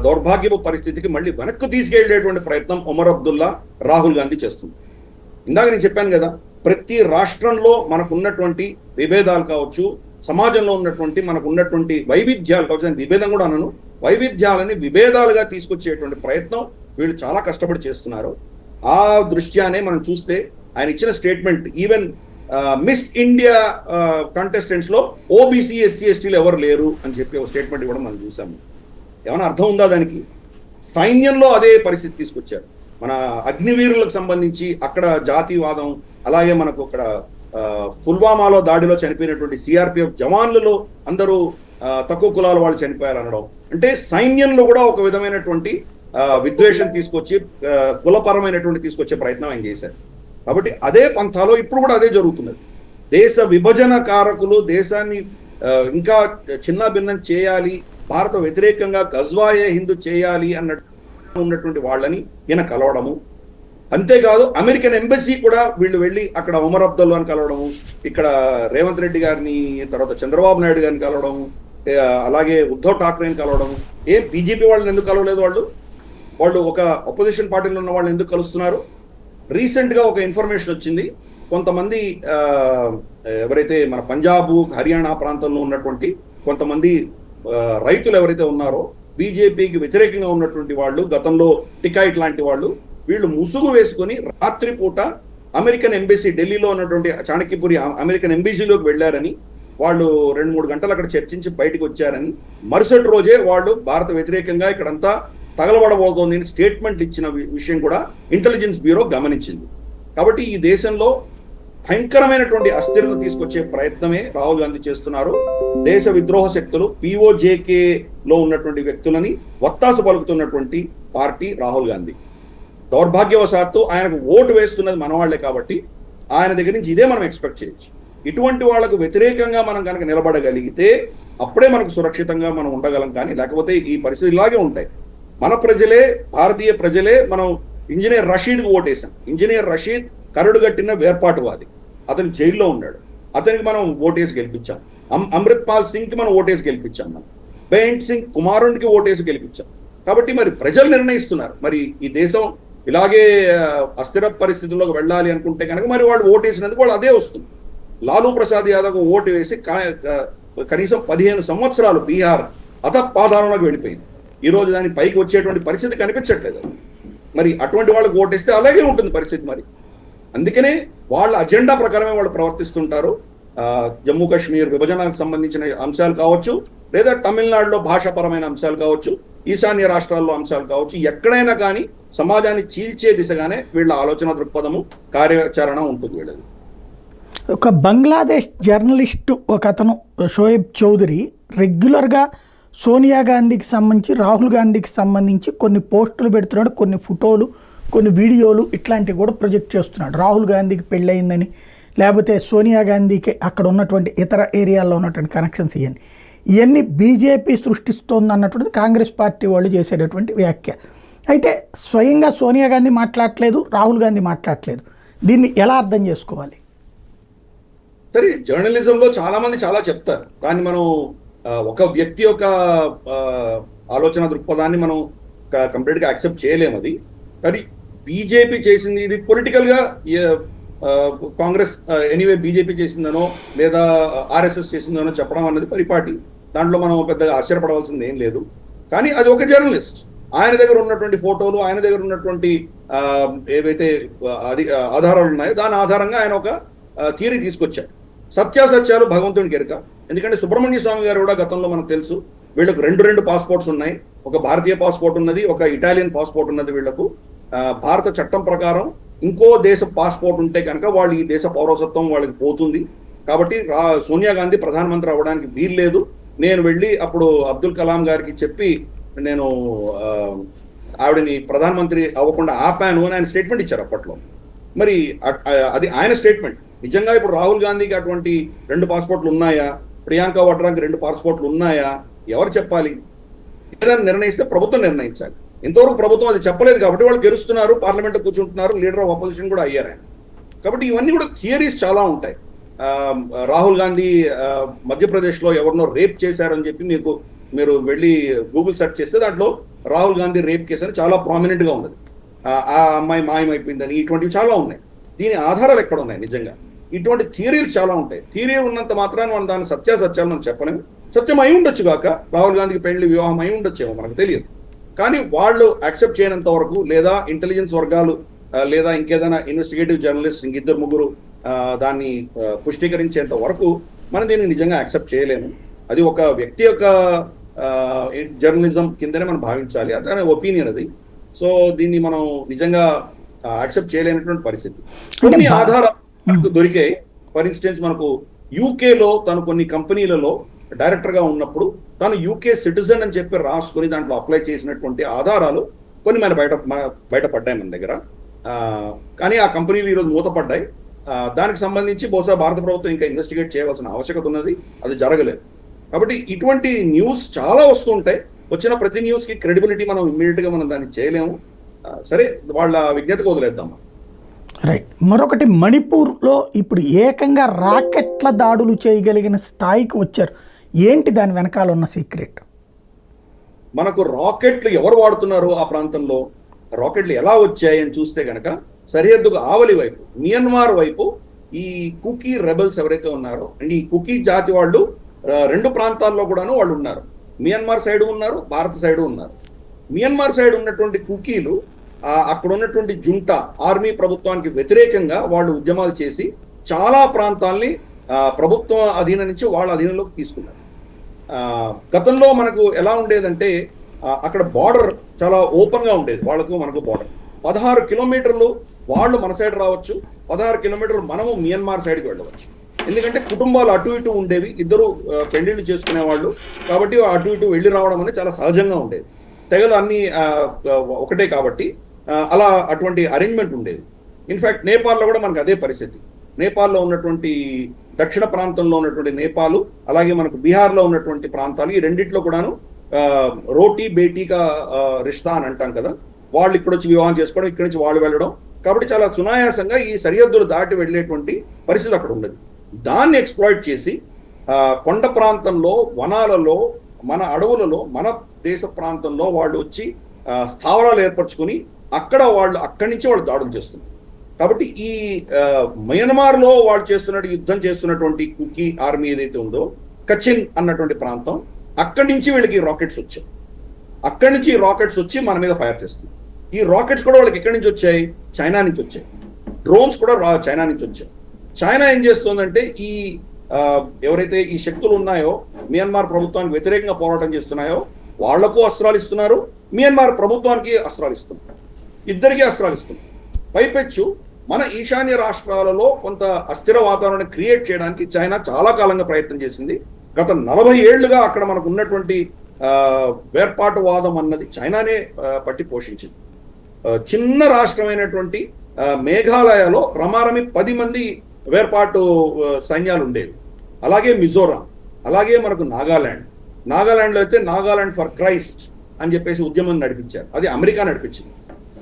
దౌర్భాగ్యపు పరిస్థితికి మళ్ళీ వెనక్కు తీసుకెళ్లేటువంటి ప్రయత్నం ఒమర్ అబ్దుల్లా, రాహుల్ గాంధీ చేస్తుంది. ఇందాక నేను చెప్పాను కదా, ప్రతి రాష్ట్రంలో మనకు ఉన్నటువంటి విభేదాలు కావచ్చు, సమాజంలో ఉన్నటువంటి మనకు ఉన్నటువంటి వైవిధ్యాలు కావచ్చు, దాని విభేదం కూడా అనను, వైవిధ్యాలని విభేదాలుగా తీసుకొచ్చేటువంటి ప్రయత్నం వీళ్ళు చాలా కష్టపడి చేస్తున్నారు. ఆ దృష్ట్యానే మనం చూస్తే ఆయన ఇచ్చిన statement, even miss India contestants లో ఓబీసీ ఎస్సీ ఎస్టీలు ఎవరు లేరు అని చెప్పి ఒక స్టేట్మెంట్ కూడా మనం చూసాము. ఏమైనా అర్థం ఉందా దానికి? సైన్యంలో అదే పరిస్థితి తీసుకొచ్చారు. మన అగ్నివీరులకు సంబంధించి అక్కడ జాతివాదం, అలాగే మనకు అక్కడ పుల్వామాలో దాడిలో చనిపోయినటువంటి సిఆర్పిఎఫ్ జవాన్లలో అందరూ తక్కువ కులాల వాళ్ళు చనిపోయారు అనడం, అంటే సైన్యంలో కూడా ఒక విధమైనటువంటి విద్వేషం తీసుకొచ్చి కులపరమైనటువంటి తీసుకొచ్చే ప్రయత్నం ఆయన చేశారు. కాబట్టి అదే పంథాలో ఇప్పుడు కూడా అదే జరుగుతున్నది. దేశ విభజన కారకులు దేశాన్ని ఇంకా చిన్న భిన్నం చేయాలి, భారత వ్యతిరేకంగా గజ్వాయే హిందూ చేయాలి అన్నట్టు ఉన్నటువంటి వాళ్ళని ఈయన కలవడము. అంతేకాదు అమెరికన్ ఎంబసీ కూడా వీళ్ళు వెళ్ళి అక్కడ ఒమర్ అబ్దుల్లాని కలవడము, ఇక్కడ రేవంత్ రెడ్డి గారిని, తర్వాత చంద్రబాబు నాయుడు గారిని కలవడము, అలాగే ఉద్ధవ్ ఠాక్రేని కలవడము. బీజేపీ వాళ్ళని ఎందుకు కలవలేదు? వాళ్ళు ఒక అపోజిషన్ పార్టీలో ఉన్న వాళ్ళు ఎందుకు కలుస్తున్నారు? రీసెంట్ గా ఒక ఇన్ఫర్మేషన్ వచ్చింది, కొంతమంది ఎవరైతే మన పంజాబ్, హర్యానా ప్రాంతంలో ఉన్నటువంటి కొంతమంది రైతులు ఎవరైతే ఉన్నారో బీజేపీకి వ్యతిరేకంగా ఉన్నటువంటి వాళ్ళు, గతంలో టికాయిట్ లాంటి వాళ్ళు, వీళ్ళు ముసుగు వేసుకుని రాత్రిపూట అమెరికన్ ఎంబసీ, ఢిల్లీలో ఉన్నటువంటి చాణక్యపురి అమెరికన్ ఎంబసీలోకి వెళ్ళారని, వాళ్ళు 2-3 గంటలు అక్కడ చర్చించి బయటకు వచ్చారని, మరుసటి రోజే వాళ్ళు భారత వ్యతిరేకంగా ఇక్కడంతా తగలబడబోతోంది అని స్టేట్మెంట్ ఇచ్చిన విషయం కూడా ఇంటెలిజెన్స్ బ్యూరో గమనించింది. కాబట్టి ఈ దేశంలో భయంకరమైనటువంటి అస్థిరత తీసుకొచ్చే ప్రయత్నమే రాహుల్ గాంధీ చేస్తున్నారు. దేశ విద్రోహ శక్తులు పిఓజేకేలో ఉన్నటువంటి వ్యక్తులని వత్తాసు పలుకుతున్నటువంటి పార్టీ రాహుల్ గాంధీ. దౌర్భాగ్యవశాత్తు ఆయనకు ఓటు వేస్తున్నది మనవాళ్లే కాబట్టి ఆయన దగ్గర నుంచి ఇదే మనం ఎక్స్పెక్ట్ చేయొచ్చు. ఇటువంటి వాళ్లకు వ్యతిరేకంగా మనం కనుక నిలబడగలిగితే అప్పుడే మనకు సురక్షితంగా మనం ఉండగలం, కానీ లేకపోతే ఈ పరిస్థితులు ఇలాగే ఉంటాయి. మన ప్రజలే, భారతీయ ప్రజలే మనం ఇంజనీర్ రషీద్కు ఓటేసాం. ఇంజనీర్ రషీద్ కరడుగట్టిన వేర్పాటువాది, అతను జైల్లో ఉన్నాడు, అతనికి మనం ఓటేసి గెలిపించాం. అమృత్ పాల్ సింగ్కి మనం ఓటేసి గెలిపించాం, మనం బెయింట్ సింగ్ కుమారునికి ఓటేసి గెలిపించాం. కాబట్టి మరి ప్రజలు నిర్ణయిస్తున్నారు. మరి ఈ దేశం ఇలాగే అస్థిర పరిస్థితుల్లోకి వెళ్ళాలి అనుకుంటే కనుక మరి వాళ్ళు ఓటేసినందుకు వాళ్ళు అదే వస్తుంది. లాలూ ప్రసాద్ యాదవ్ ఓటు వేసి కనీసం 15 సంవత్సరాలు బీహార్ అధపాతాళంలోకి వెళ్ళిపోయింది. ఈ రోజు దాని పైకి వచ్చేటువంటి పరిస్థితి కనిపించట్లేదు. మరి అటువంటి వాళ్ళకి ఓటేస్తే అలాగే ఉంటుంది పరిస్థితి. మరి అందుకనే వాళ్ళ అజెండా ప్రకారమే వాళ్ళు ప్రవర్తిస్తుంటారు. జమ్మూ కాశ్మీర్ విభజనకు సంబంధించిన అంశాలు కావచ్చు, లేదా తమిళనాడులో భాషాపరమైన అంశాలు కావచ్చు, ఈశాన్య రాష్ట్రాల్లో అంశాలు కావచ్చు, ఎక్కడైనా కానీ సమాజాన్ని చీల్చే దిశగానే వీళ్ళ ఆలోచన దృక్పథము, కార్యాచరణ ఉంటుంది వీళ్ళది. ఒక బంగ్లాదేశ్ జర్నలిస్టు ఒక అతను షోయబ్ చౌదరి రెగ్యులర్గా సోనియా గాంధీకి సంబంధించి, రాహుల్ గాంధీకి సంబంధించి కొన్ని పోస్టులు పెడుతున్నాడు, కొన్ని ఫోటోలు, కొన్ని వీడియోలు ఇట్లాంటివి కూడా ప్రొజెక్ట్ చేస్తున్నాడు. రాహుల్ గాంధీకి పెళ్ళయిందని, లేకపోతే సోనియా గాంధీకి అక్కడ ఉన్నటువంటి ఇతర ఏరియాల్లో ఉన్నటువంటి కనెక్షన్స్ ఇవన్నీ బీజేపీ సృష్టిస్తోంది అన్నటువంటిది కాంగ్రెస్ పార్టీ వాళ్ళు చేసేటటువంటి వ్యాఖ్య. అయితే స్వయంగా సోనియా గాంధీ మాట్లాడట్లేదు, రాహుల్ గాంధీ మాట్లాడట్లేదు. దీన్ని ఎలా అర్థం చేసుకోవాలి? సరే, జర్నలిజంలో చాలా మంది చాలా చెప్తారు, కానీ మనం ఒక వ్యక్తి యొక్క ఆలోచన దృక్పథాన్ని మనం కంప్లీట్గా యాక్సెప్ట్ చేయలేము. అది కానీ బీజేపీ చేసింది, ఇది పొలిటికల్గా కాంగ్రెస్ ఎనీవే బీజేపీ చేసిందనో లేదా ఆర్ఎస్ఎస్ చేసిందనో చెప్పడం అన్నది పరిపాటి. దాంట్లో మనం పెద్దగా ఆశ్చర్యపడవలసింది ఏం లేదు. కానీ అది ఒక జర్నలిస్ట్, ఆయన దగ్గర ఉన్నటువంటి ఫోటోలు, ఆయన దగ్గర ఉన్నటువంటి ఏవైతే ఆధారాలు ఉన్నాయో దాని ఆధారంగా ఆయన ఒక థియరీ తీసుకొచ్చారు. సత్యాసత్యాలు భగవంతునికి ఎరుక. ఎందుకంటే సుబ్రహ్మణ్య స్వామి గారు కూడా గతంలో మనకు తెలుసు, వీళ్ళకు రెండు పాస్పోర్ట్స్ ఉన్నాయి. ఒక భారతీయ పాస్పోర్ట్ ఉన్నది, ఒక ఇటాలియన్ పాస్పోర్ట్ ఉన్నది. వీళ్లకు భారత చట్టం ప్రకారం ఇంకో దేశ పాస్పోర్ట్ ఉంటే కనుక వాళ్ళు ఈ దేశ పౌరసత్వం వాళ్ళకి పోతుంది. కాబట్టి సోనియా గాంధీ ప్రధానమంత్రి అవ్వడానికి వీల్లేదు. నేను వెళ్ళి అప్పుడు అబ్దుల్ కలాం గారికి చెప్పి నేను ఆవిడని ప్రధానమంత్రి అవ్వకుండా ఆపాను అని ఆయన స్టేట్మెంట్ ఇచ్చారు అప్పట్లో. మరి అది ఆయన స్టేట్మెంట్. నిజంగా ఇప్పుడు రాహుల్ గాంధీకి అటువంటి 2 పాస్పోర్ట్లు ఉన్నాయా, ప్రియాంక వాడ్రాకి 2 పాస్పోర్ట్లు ఉన్నాయా, ఎవరు చెప్పాలి? ఏదైనా నిర్ణయిస్తే ప్రభుత్వం నిర్ణయించాలి. ఇంతవరకు ప్రభుత్వం అది చెప్పలేదు కాబట్టి వాళ్ళు గెలుస్తున్నారు, పార్లమెంట్ కూర్చుంటున్నారు, లీడర్ ఆఫ్ అపోజిషన్ కూడా అయ్యారు ఆయన. కాబట్టి ఇవన్నీ కూడా థియరీస్ చాలా ఉంటాయి. రాహుల్ గాంధీ మధ్యప్రదేశ్లో ఎవరినో రేప్ చేశారని చెప్పి మీరు వెళ్ళి గూగుల్ సెర్చ్ చేస్తే దాంట్లో రాహుల్ గాంధీ రేప్ కేసు అని చాలా ప్రామినెంట్గా ఉన్నది. ఆ అమ్మాయి మాయమైపోయిందని, ఇటువంటివి చాలా ఉన్నాయి. దీని ఆధారాలు ఎక్కడ ఉన్నాయి? నిజంగా ఇటువంటి థియరీలు చాలా ఉంటాయి. థియరీ ఉన్నంత మాత్రాన మనం దాని సత్యాసత్యాలు మనం చెప్పలేము. సత్యం అయి ఉండొచ్చు కాక, రాహుల్ గాంధీకి పెళ్లి వివాహం అయి ఉండొచ్చేమో, మనకు తెలియదు. కానీ వాళ్ళు యాక్సెప్ట్ చేయనంత వరకు, లేదా ఇంటెలిజెన్స్ వర్గాలు లేదా ఇంకేదైనా ఇన్వెస్టిగేటివ్ జర్నలిస్ట్ ఇంకిద్దరు ముగ్గురు దాన్ని పుష్టీకరించేంత వరకు మనం దీన్ని నిజంగా యాక్సెప్ట్ చేయలేము. అది ఒక వ్యక్తి యొక్క జర్నలిజం కిందనే మనం భావించాలి. అతని ఒపీనియన్ అది. సో దీన్ని మనం నిజంగా యాక్సెప్ట్ చేయలేనటువంటి పరిస్థితి. కొన్ని ఆధారాలు దొరికాయి. ఫర్ ఇన్స్టెన్స్ మనకు యూకేలో తను కొన్ని కంపెనీలలో డైరెక్టర్గా ఉన్నప్పుడు తను యూకే సిటిజన్ అని చెప్పి రాసుకొని దాంట్లో అప్లై చేసినటువంటి ఆధారాలు కొన్ని బయటపడ్డాయి మన దగ్గర. కానీ ఆ కంపెనీలు ఈరోజు మూతపడ్డాయి. దానికి సంబంధించి బహుశా భారత ప్రభుత్వం ఇంకా ఇన్వెస్టిగేట్ చేయవలసిన ఆవశ్యకత ఉన్నది. అది జరగలేదు. కాబట్టి ఇటువంటి న్యూస్ చాలా వస్తుంటాయి. వచ్చిన ప్రతి న్యూస్కి క్రెడిబిలిటీ మనం ఇమ్మీడియట్గా మనం దాన్ని చేయలేము. సరే, వాళ్ళ విజ్ఞతకు వదిలేద్దాం. రైట్. మరొకటి, మణిపూర్లో ఇప్పుడు ఏకంగా రాకెట్ల దాడులు చేయగలిగిన స్థాయికి వచ్చారు. ఏంటి దాని వెనకాల ఉన్న సీక్రెట్? మనకు రాకెట్లు ఎవరు వాడుతున్నారు ఆ ప్రాంతంలో, రాకెట్లు ఎలా వచ్చాయి అని చూస్తే కనుక సరిహద్దుకు ఆవలి వైపు, మియన్మార్ వైపు ఈ కుకీ రెబల్స్ ఎవరైతే ఉన్నారో, అండ్ ఈ కుకీ జాతి వాళ్ళు 2 ప్రాంతాల్లో కూడాను వాళ్ళు ఉన్నారు. మియన్మార్ సైడ్ ఉన్నారు, భారత సైడ్ ఉన్నారు. మియన్మార్ సైడ్ ఉన్నటువంటి కుకీలు అక్కడ ఉన్నటువంటి జుంటా ఆర్మీ ప్రభుత్వానికి వ్యతిరేకంగా వాళ్ళు ఉద్యమాలు చేసి చాలా ప్రాంతాల్ని ప్రభుత్వం అధీనం నుంచి వాళ్ళ అధీనంలోకి తీసుకున్నారు. గతంలో మనకు ఎలా ఉండేదంటే అక్కడ బార్డర్ చాలా ఓపెన్గా ఉండేది. మనకు బార్డర్ 16 కిలోమీటర్లు వాళ్ళు మన సైడ్ రావచ్చు, 16 కిలోమీటర్లు మనము మియన్మార్ సైడ్కి వెళ్ళవచ్చు. ఎందుకంటే కుటుంబాలు అటు ఇటు ఉండేవి, ఇద్దరు పెళ్లిళ్ళు చేసుకునేవాళ్ళు. కాబట్టి అటు ఇటు వెళ్ళి రావడం అనేది చాలా సహజంగా ఉండేది. తెగలు అన్ని ఒకటే కాబట్టి అలా అటువంటి అరేంజ్మెంట్ ఉండేది. ఇన్ఫ్యాక్ట్ నేపాల్లో కూడా మనకు అదే పరిస్థితి. నేపాల్లో ఉన్నటువంటి దక్షిణ ప్రాంతంలో ఉన్నటువంటి నేపాల్, అలాగే మనకు బీహార్లో ఉన్నటువంటి ప్రాంతాలు, ఈ రెండిట్లో కూడాను రోటీ బేటీకా రిష్తా అని అంటాం కదా, వాళ్ళు ఇక్కడ వచ్చి వివాహం చేసుకోవడం, ఇక్కడి నుంచి వాళ్ళు వెళ్ళడం. కాబట్టి చాలా సునాయాసంగా ఈ సరిహద్దులు దాటి వెళ్ళేటువంటి పరిస్థితి అక్కడ ఉండదు. దాన్ని ఎక్స్ప్లాయిట్ చేసి కొండ ప్రాంతంలో, వనాలలో, మన అడవులలో, మన దేశ ప్రాంతంలో వాళ్ళు వచ్చి స్థావరాలు ఏర్పరచుకుని అక్కడి నుంచి వాళ్ళు దాడులు చేస్తున్నారు. కాబట్టి ఈ మయన్మార్లో వాళ్ళు యుద్ధం చేస్తున్నటువంటి కుకీ ఆర్మీ ఏదైతే ఉందో, కచిన్ అన్నటువంటి ప్రాంతం, అక్కడి నుంచి వీళ్ళకి రాకెట్స్ వచ్చాయి. అక్కడి నుంచి రాకెట్స్ వచ్చి మన మీద ఫైర్ చేస్తుంది. ఈ రాకెట్స్ కూడా వాళ్ళకి ఎక్కడి నుంచి వచ్చాయి? చైనా నుంచి వచ్చాయి. డ్రోన్స్ కూడా చైనా నుంచి వచ్చాయి. చైనా ఏం చేస్తుందంటే ఈ ఎవరైతే ఈ శక్తులు ఉన్నాయో మియన్మార్ ప్రభుత్వానికి వ్యతిరేకంగా పోరాటం చేస్తున్నాయో వాళ్లకు అస్త్రాలు ఇస్తున్నారు, మియన్మార్ ప్రభుత్వానికి అస్త్రాలు ఇస్తున్నారు, ఇద్దరికీ అస్త్రాలు ఇస్తున్నారు. పైపెచ్చు మన ఈశాన్య రాష్ట్రాలలో కొంత అస్థిర వాతావరణం క్రియేట్ చేయడానికి చైనా చాలా కాలంగా ప్రయత్నం చేసింది. గత 40 ఏళ్లుగా అక్కడ మనకు ఉన్నటువంటి వేర్పాటువాదం అన్నది చైనానే పట్టి పోషించింది. చిన్న రాష్ట్రమైనటువంటి మేఘాలయలో రమారమి 10 మంది వేర్పాటు సైన్యాలు ఉండేవి. అలాగే మిజోరాం, అలాగే మనకు నాగాలాండ్లో అయితే నాగాలాండ్ ఫర్ క్రైస్ట్ అని చెప్పేసి ఉద్యమం నడిపించారు, అది అమెరికా నడిపించింది.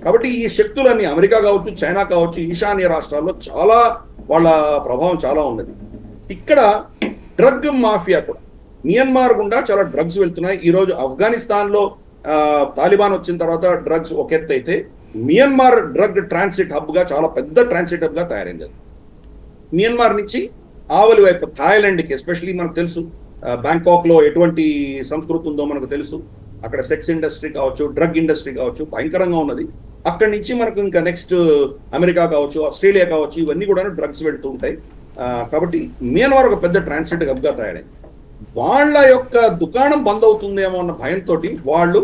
కాబట్టి ఈ శక్తులన్నీ అమెరికా కావచ్చు, చైనా కావచ్చు, ఈశాన్య రాష్ట్రాల్లో చాలా వాళ్ళ ప్రభావం చాలా ఉన్నది. ఇక్కడ డ్రగ్ మాఫియా కూడా మియన్మార్ గుండా చాలా డ్రగ్స్ వెళ్తున్నాయి. ఈరోజు ఆఫ్ఘనిస్తాన్లో తాలిబాన్ వచ్చిన తర్వాత డ్రగ్స్ ఒక ఎత్తు అయితే మియన్మార్ డ్రగ్ ట్రాన్సిట్ హబ్గా చాలా పెద్ద ట్రాన్సిట్ హబ్గా తయారైంది. మియన్మార్ నుంచి ఆవలి వైపు థాయిలాండ్కి, ఎస్పెషలీ మనకు తెలుసు బ్యాంకాక్లో ఎటువంటి సంస్కృతి ఉందో మనకు తెలుసు. అక్కడ సెక్స్ ఇండస్ట్రీ కావచ్చు, డ్రగ్ ఇండస్ట్రీ కావచ్చు, భయంకరంగా ఉన్నది. అక్కడి నుంచి మనకు ఇంకా నెక్స్ట్ అమెరికా కావచ్చు, ఆస్ట్రేలియా కావచ్చు, ఇవన్నీ కూడా డ్రగ్స్ వెళ్తూ ఉంటాయి. కాబట్టి మియన్మార్ ఒక పెద్ద ట్రాన్సిట్ హబ్గా తయారైంది. వాళ్ళ యొక్క దుకాణం బంద్ అవుతుందేమో అన్న భయంతో వాళ్ళు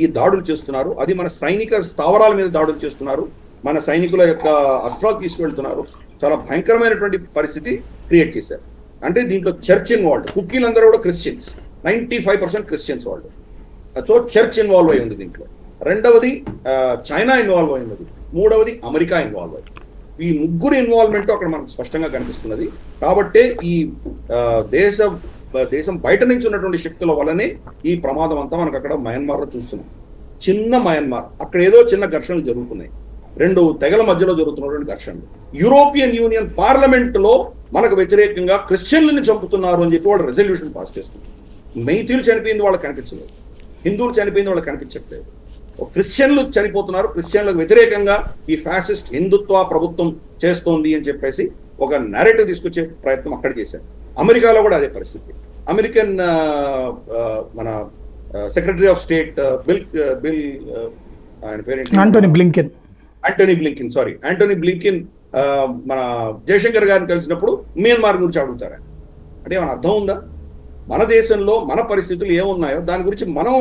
ఈ దాడులు చేస్తున్నారు. అది మన సైనిక స్థావరాల మీద దాడులు చేస్తున్నారు, మన సైనికుల యొక్క అస్త్రాలు తీసుకువెళ్తున్నారు. చాలా భయంకరమైనటువంటి పరిస్థితి క్రియేట్ చేశారు. అంటే దీంట్లో చర్చ్ ఇన్వాల్వ్, కుక్కీలందరూ కూడా క్రిస్టియన్స్, 95% క్రిస్టియన్స్ వాళ్ళు. సో చర్చ్ ఇన్వాల్వ్ అయి ఉంది దీంట్లో. రెండవది చైనా ఇన్వాల్వ్ అయి ఉన్నది. మూడవది అమెరికా ఇన్వాల్వ్ అయ్యింది. ఈ ముగ్గురు ఇన్వాల్వ్మెంట్ అక్కడ మనకు స్పష్టంగా కనిపిస్తున్నది. కాబట్టే ఈ దేశం బయట నుంచి ఉన్నటువంటి శక్తుల వల్లనే ఈ ప్రమాదం అంతా మనకు అక్కడ మయన్మార్లో చూస్తున్నాం. చిన్న మయన్మార్, అక్కడ ఏదో చిన్న ఘర్షణలు జరుగుతున్నాయి, 2 తెగల మధ్యలో జరుగుతున్నటువంటి ఘర్షణలు. యూరోపియన్ యూనియన్ పార్లమెంట్ లో మనకు వ్యతిరేకంగా క్రిస్టియన్లను చంపుతున్నారు అని చెప్పి వాళ్ళు రెజల్యూషన్ పాస్ చేస్తున్నారు. మెయితీలు చనిపోయింది వాళ్ళకి కనిపించలేదు, హిందువులు చనిపోయింది వాళ్ళకి కనిపించట్లేదు. క్రిస్టియన్లు చనిపోతున్నారు, క్రిస్టియన్లకు వ్యతిరేకంగా ఈ ఫ్యాసిస్ట్ హిందుత్వ ప్రభుత్వం చేస్తోంది అని చెప్పేసి ఒక నేరేటివ్ తీసుకొచ్చే ప్రయత్నం అక్కడ చేశారు. అమెరికాలో కూడా అదే పరిస్థితి. అమెరికన్ మన సెక్రటరీ ఆఫ్ స్టేట్ బిల్ ఆయన పేరేంటి, ఆంటోనీ బ్లింకెన్ మన జయశంకర్ గారిని కలిసినప్పుడు మియన్మార్ గురించి అడుగుతారా అంటే ఏమైనా అర్థం ఉందా? మన దేశంలో మన పరిస్థితులు ఏమున్నాయో దాని గురించి మనం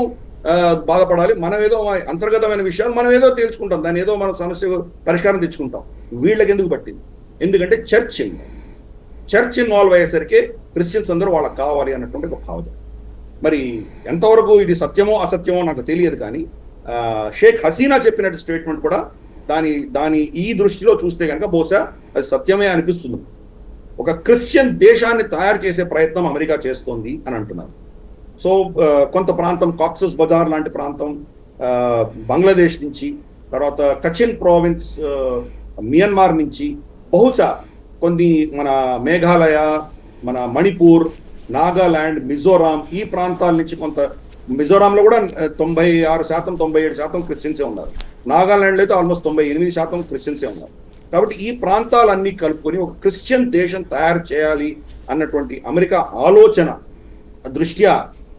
బాధపడాలి. మనం ఏదో అంతర్గతమైన విషయాలు మనం ఏదో తేల్చుకుంటాం, దాన్ని ఏదో మన సమస్య పరిష్కారం తెచ్చుకుంటాం. వీళ్ళకి ఎందుకు పట్టింది? ఎందుకంటే చర్చ్ ఇన్వాల్వ్ అయ్యేసరికి క్రిస్టియన్స్ అందరూ వాళ్ళకి కావాలి అన్నటువంటి ఒక భావన. మరి ఎంతవరకు ఇది సత్యమో అసత్యమో నాకు తెలియదు, కానీ షేక్ హసీనా చెప్పినట్టు స్టేట్మెంట్ కూడా దాని ఈ దృష్టిలో చూస్తే కనుక బహుశా అది సత్యమే అనిపిస్తుంది. ఒక క్రిస్టియన్ దేశాన్ని తయారు చేసే ప్రయత్నం అమెరికా చేస్తోంది అని అంటున్నారు. సో కొంత ప్రాంతం కాక్సస్ బజార్ లాంటి ప్రాంతం బంగ్లాదేశ్ నుంచి, తర్వాత కచిన్ ప్రావిన్స్ మియన్మార్ నుంచి, బహుశా కొన్ని మన మేఘాలయ, మన మణిపూర్, నాగాలాండ్, మిజోరాం ఈ ప్రాంతాల నుంచి కొంత, మిజోరాంలో కూడా 96%, 97% క్రిస్టియన్సే ఉన్నారు. నాగాలాండ్లో అయితే ఆల్మోస్ట్ 98% క్రిస్టియన్సే ఉన్నారు. కాబట్టి ఈ ప్రాంతాలన్నీ కలుపుకొని ఒక క్రిస్టియన్ దేశం తయారు చేయాలి అన్నటువంటి అమెరికా ఆలోచన దృష్ట్యా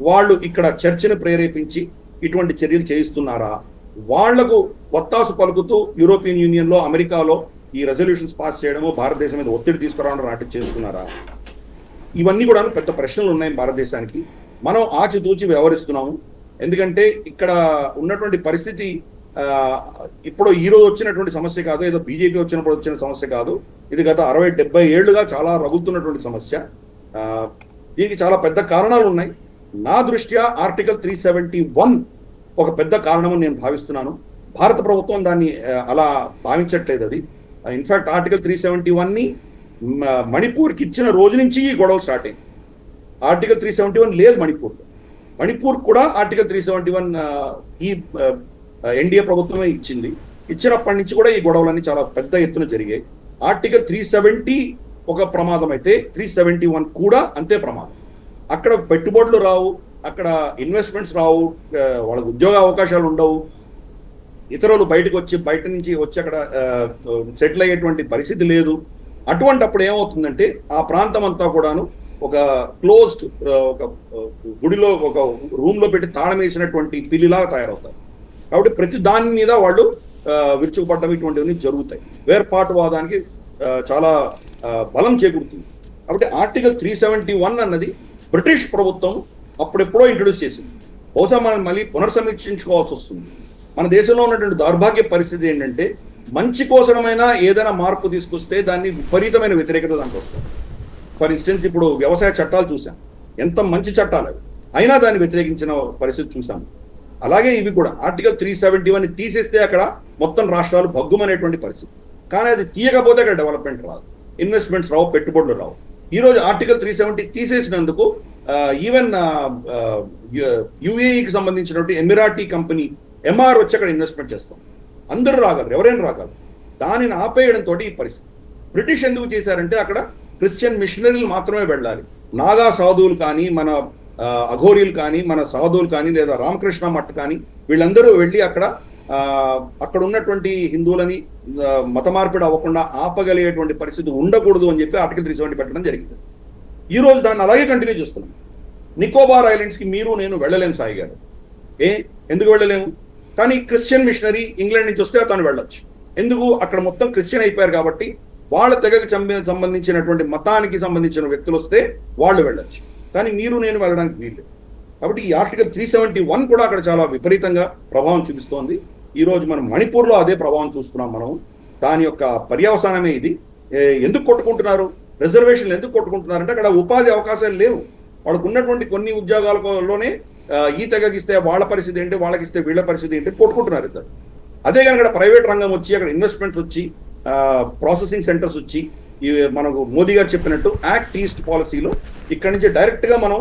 వాళ్ళు ఇక్కడ చర్చను ప్రేరేపించి ఇటువంటి చర్యలు చేయిస్తున్నారా? వాళ్లకు వత్తాసు పలుకుతూ యూరోపియన్ యూనియన్లో, అమెరికాలో ఈ రెజల్యూషన్స్ పాస్ చేయడము, భారతదేశం మీద ఒత్తిడి తీసుకురావడం లాంటివి చేస్తున్నారా? ఇవన్నీ కూడా పెద్ద ప్రశ్నలు ఉన్నాయి భారతదేశానికి. మనం ఆచితూచి వ్యవహరిస్తున్నాము. ఎందుకంటే ఇక్కడ ఉన్నటువంటి పరిస్థితి ఇప్పుడు ఈరోజు వచ్చినటువంటి సమస్య కాదు, ఏదో బీజేపీ వచ్చినప్పుడు వచ్చిన సమస్య కాదు. ఇది గత 60-70 ఏళ్లుగా చాలా రగులుతున్నటువంటి సమస్య. దీనికి చాలా పెద్ద కారణాలు ఉన్నాయి. నా దృష్ట్యా ఆర్టికల్ 371 ఒక పెద్ద కారణమని నేను భావిస్తున్నాను. భారత ప్రభుత్వం దాన్ని అలా భావించట్లేదు. అది ఇన్ఫాక్ట్ ఆర్టికల్ 371ని మణిపూర్కి ఇచ్చిన రోజు నుంచి ఈ గొడవలు స్టార్ట్ అయింది. ఆర్టికల్ 371 లేదు మణిపూర్ కూడా ఆర్టికల్ 371 ఈ ఎన్డీఏ ప్రభుత్వమే ఇచ్చినప్పటి నుంచి కూడా ఈ గొడవలన్నీ చాలా పెద్ద ఎత్తున జరిగాయి. ఆర్టికల్ 370 ఒక ప్రమాదం అయితే 371 కూడా అంతే ప్రమాదం. అక్కడ పెట్టుబడులు రావు, అక్కడ ఇన్వెస్ట్మెంట్స్ రావు, వాళ్ళకు ఉద్యోగ అవకాశాలు ఉండవు, ఇతరులు బయట నుంచి వచ్చి అక్కడ సెటిల్ అయ్యేటువంటి పరిస్థితి లేదు. అప్పుడు ఏమవుతుందంటే ఆ ప్రాంతం అంతా కూడాను ఒక క్లోజ్డ్, ఒక గుడిలో ఒక రూమ్ లో పెట్టి తాళం వేసినటువంటి పిల్లిలాగా తయారవుతారు. కాబట్టి ప్రతి దాని మీద వాళ్ళు విరుచుకుపడడం ఇటువంటివన్నీ జరుగుతాయి. వేర్పాటువాదానికి చాలా బలం చేకూరుతుంది. కాబట్టి ఆర్టికల్ 371 అన్నది బ్రిటిష్ ప్రభుత్వం అప్పుడెప్పుడో ఇంట్రొడ్యూస్ చేసింది. బహుశా మనం మళ్ళీ పునర్సమీక్షించుకోవాల్సి వస్తుంది. మన దేశంలో ఉన్నటువంటి దౌర్భాగ్య పరిస్థితి ఏంటంటే మంచి కోసమైనా ఏదైనా మార్పు తీసుకొస్తే దాన్ని విపరీతమైన వ్యతిరేకత దానికి వస్తుంది. ఫర్ ఇన్స్టెన్స్ ఇప్పుడు వ్యవసాయ చట్టాలు చూసాం, ఎంత మంచి చట్టాలు అవి, అయినా దాన్ని వ్యతిరేకించిన పరిస్థితి చూసాము. అలాగే ఇవి కూడా ఆర్టికల్ 371 తీసేస్తే అక్కడ మొత్తం రాష్ట్రాలు భగ్గుమనేటువంటి పరిస్థితి. కానీ అది తీయకపోతే అక్కడ డెవలప్మెంట్ రాదు, ఇన్వెస్ట్మెంట్స్ రావు, పెట్టుబడులు రావు. ఈరోజు ఆర్టికల్ 370 తీసేసినందుకు ఈవెన్ యుఏఈకి సంబంధించినటువంటి ఎమిరాటీ కంపెనీ ఎంఆర్ వచ్చి అక్కడ ఇన్వెస్ట్మెంట్ చేస్తాం. అందరూ రాగలరు, ఎవరైనా రాగలరు. దానిని ఆపేయడంతో ఈ పరిస్థితి. బ్రిటిష్ ఎందుకు చేశారంటే అక్కడ క్రిస్టియన్ మిషనరీలు మాత్రమే వెళ్ళాలి. నాగా సాధువులు కానీ, మన అఘోరీలు కానీ, మన సాధువులు కానీ, లేదా రామకృష్ణ మఠ్ కానీ, వీళ్ళందరూ వెళ్ళి అక్కడ ఉన్నటువంటి హిందువులని మత మార్పిడి అవ్వకుండా ఆపగలిగేటువంటి పరిస్థితి ఉండకూడదు అని చెప్పి ఆర్టికల్ 370 పెట్టడం జరిగింది. ఈ రోజు దాన్ని అలాగే కంటిన్యూ చేస్తున్నాం. నికోబార్ ఐలాండ్స్కి మీరు నేను వెళ్ళలేము సాయి గారు. ఎందుకు వెళ్ళలేము? కానీ క్రిస్టియన్ మిషనరీ ఇంగ్లాండ్ నుంచి వస్తే అతను వెళ్ళొచ్చు. ఎందుకు? అక్కడ మొత్తం క్రిస్టియన్ అయిపోయారు కాబట్టి వాళ్ళ తెగకి సంబంధించినటువంటి మతానికి సంబంధించిన వ్యక్తులు వస్తే వాళ్ళు వెళ్ళొచ్చు. కానీ మీరు నేను వెళ్ళడానికి వీల్లేదు. కాబట్టి ఈ ఆర్టికల్ 371 కూడా అక్కడ చాలా విపరీతంగా ప్రభావం చూపిస్తోంది. ఈరోజు మనం మణిపూర్లో అదే ప్రభావం చూస్తున్నాం మనం. దాని యొక్క పర్యవసానమే ఇది. ఎందుకు కొట్టుకుంటున్నారు? రిజర్వేషన్లు ఎందుకు కొట్టుకుంటున్నారంటే అక్కడ ఉపాధి అవకాశాలు లేవు. వాళ్ళకు ఉన్నటువంటి కొన్ని ఉద్యోగాలలోనే ఈ తెగకిస్తే వాళ్ళ పరిస్థితి ఏంటి, వాళ్ళకి ఇస్తే వీళ్ళ పరిస్థితి ఏంటి కొట్టుకుంటున్నారు ఇద్దరు. అదే కనుక అక్కడ ప్రైవేట్ రంగం వచ్చి అక్కడ ఇన్వెస్ట్మెంట్స్ వచ్చి ప్రాసెసింగ్ సెంటర్స్ వచ్చి మనకు మోదీ గారు చెప్పినట్టు యాక్ట్ ఈస్ట్ పాలసీలో ఇక్కడి నుంచి డైరెక్ట్గా మనం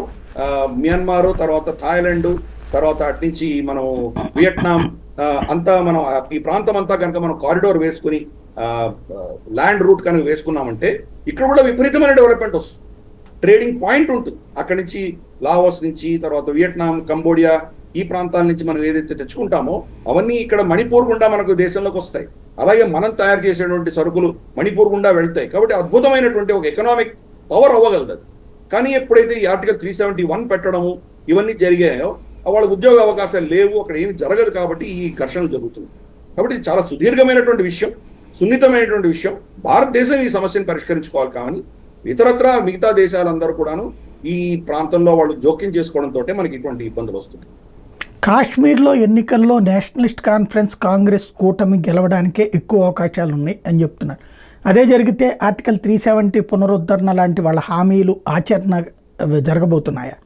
మియన్మార్, తర్వాత థాయిలాండ్, తర్వాత అటు నుంచి మనం వియట్నాం అంతా మనం ఈ ప్రాంతం అంతా కనుక మనం కారిడోర్ వేసుకుని ల్యాండ్ రూట్ కనుక వేసుకున్నామంటే ఇక్కడ కూడా విపరీతమైన డెవలప్మెంట్ వస్తుంది. ట్రేడింగ్ పాయింట్ ఉంటుంది. అక్కడి నుంచి లావోస్ నుంచి, తర్వాత వియట్నాం, కంబోడియా ఈ ప్రాంతాల నుంచి మనం ఏదైతే తెచ్చుకుంటామో అవన్నీ ఇక్కడ మణిపూర్ గుండా మనకు దేశంలోకి వస్తాయి. అలాగే మనం తయారు చేసేటువంటి సరుకులు మణిపూర్ గుండా వెళ్తాయి. కాబట్టి అద్భుతమైనటువంటి ఒక ఎకనామిక్ పవర్ అవ్వగలదు. కానీ ఎప్పుడైతే ఈ ఆర్టికల్ 371 పెట్టడము ఇవన్నీ జరిగాయో వాళ్ళకి ఉద్యోగ అవకాశాలు లేవు, అక్కడ ఏమి జరగదు. కాబట్టి ఈ ఘర్షణలు జరుగుతుంది. కాబట్టి ఇది చాలా సుదీర్ఘమైనటువంటి విషయం, సున్నితమైనటువంటి విషయం. భారతదేశం ఈ సమస్యను పరిష్కరించుకోవాలి. కానీ ఇతరత్ర మిగతా దేశాలందరూ కూడాను ఈ ప్రాంతంలో వాళ్ళు జోక్యం చేసుకోవడంతో మనకి ఇటువంటి ఇబ్బందులు వస్తున్నాయి. కాశ్మీర్లో ఎన్నికల్లో నేషనలిస్ట్ కాన్ఫరెన్స్ కాంగ్రెస్ కూటమి గెలవడానికే ఎక్కువ అవకాశాలు ఉన్నాయి అని చెప్తున్నారు. అదే జరిగితే ఆర్టికల్ 370 పునరుద్ధరణ లాంటి వాళ్ళ హామీలు ఆచరణ జరగబోతున్నాయా?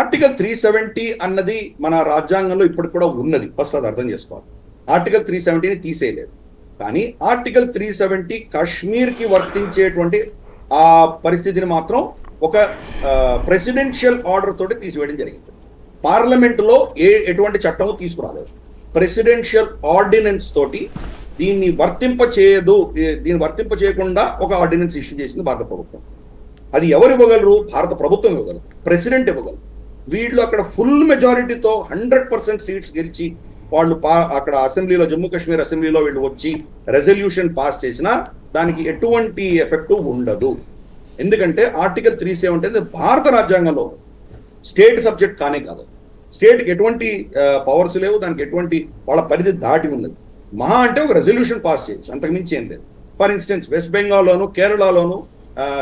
ఆర్టికల్ 370 అన్నది మన రాజ్యాంగంలో ఇప్పటికి కూడా ఉన్నది. ఫస్ట్ అది అర్థం చేసుకోవాలి. ఆర్టికల్ 370ని తీసేయలేదు. కానీ ఆర్టికల్ 370 కాశ్మీర్కి వర్తించేటువంటి ఆ పరిస్థితిని మాత్రం ఒక ప్రెసిడెన్షియల్ ఆర్డర్ తోటి తీసివేయడం జరిగింది. పార్లమెంటులో ఎటువంటి చట్టము తీసుకురాలేదు. ప్రెసిడెన్షియల్ ఆర్డినెన్స్ తోటి దీన్ని వర్తింప చేయకుండా ఒక ఆర్డినెన్స్ ఇష్యూ చేసింది భారత ప్రభుత్వం. అది ఎవరు ఇవ్వగలరు? భారత ప్రభుత్వం ఇవ్వగలరు, ప్రెసిడెంట్ ఇవ్వగలరు. వీళ్ళు అక్కడ ఫుల్ మెజారిటీతో 100% సీట్స్ గెలిచి వాళ్ళు అక్కడ అసెంబ్లీలో, జమ్మూ కాశ్మీర్ అసెంబ్లీలో వీళ్ళు వచ్చి రెజల్యూషన్ పాస్ చేసినా దానికి ఎటువంటి ఎఫెక్ట్ ఉండదు. ఎందుకంటే ఆర్టికల్ 370 అనేది భారత రాజ్యాంగంలో స్టేట్ సబ్జెక్ట్ కానే కాదు. స్టేట్కి ఎటువంటి పవర్స్ లేవు, దానికి ఎటువంటి వాళ్ళ పరిధి దాటి ఉన్నది. మహా అంటే ఒక రెజల్యూషన్ పాస్ చేయొచ్చు, అంతకుమించి ఏం లేదు. ఫర్ ఇన్స్టెన్స్ వెస్ట్ బెంగాల్లోను, కేరళలోను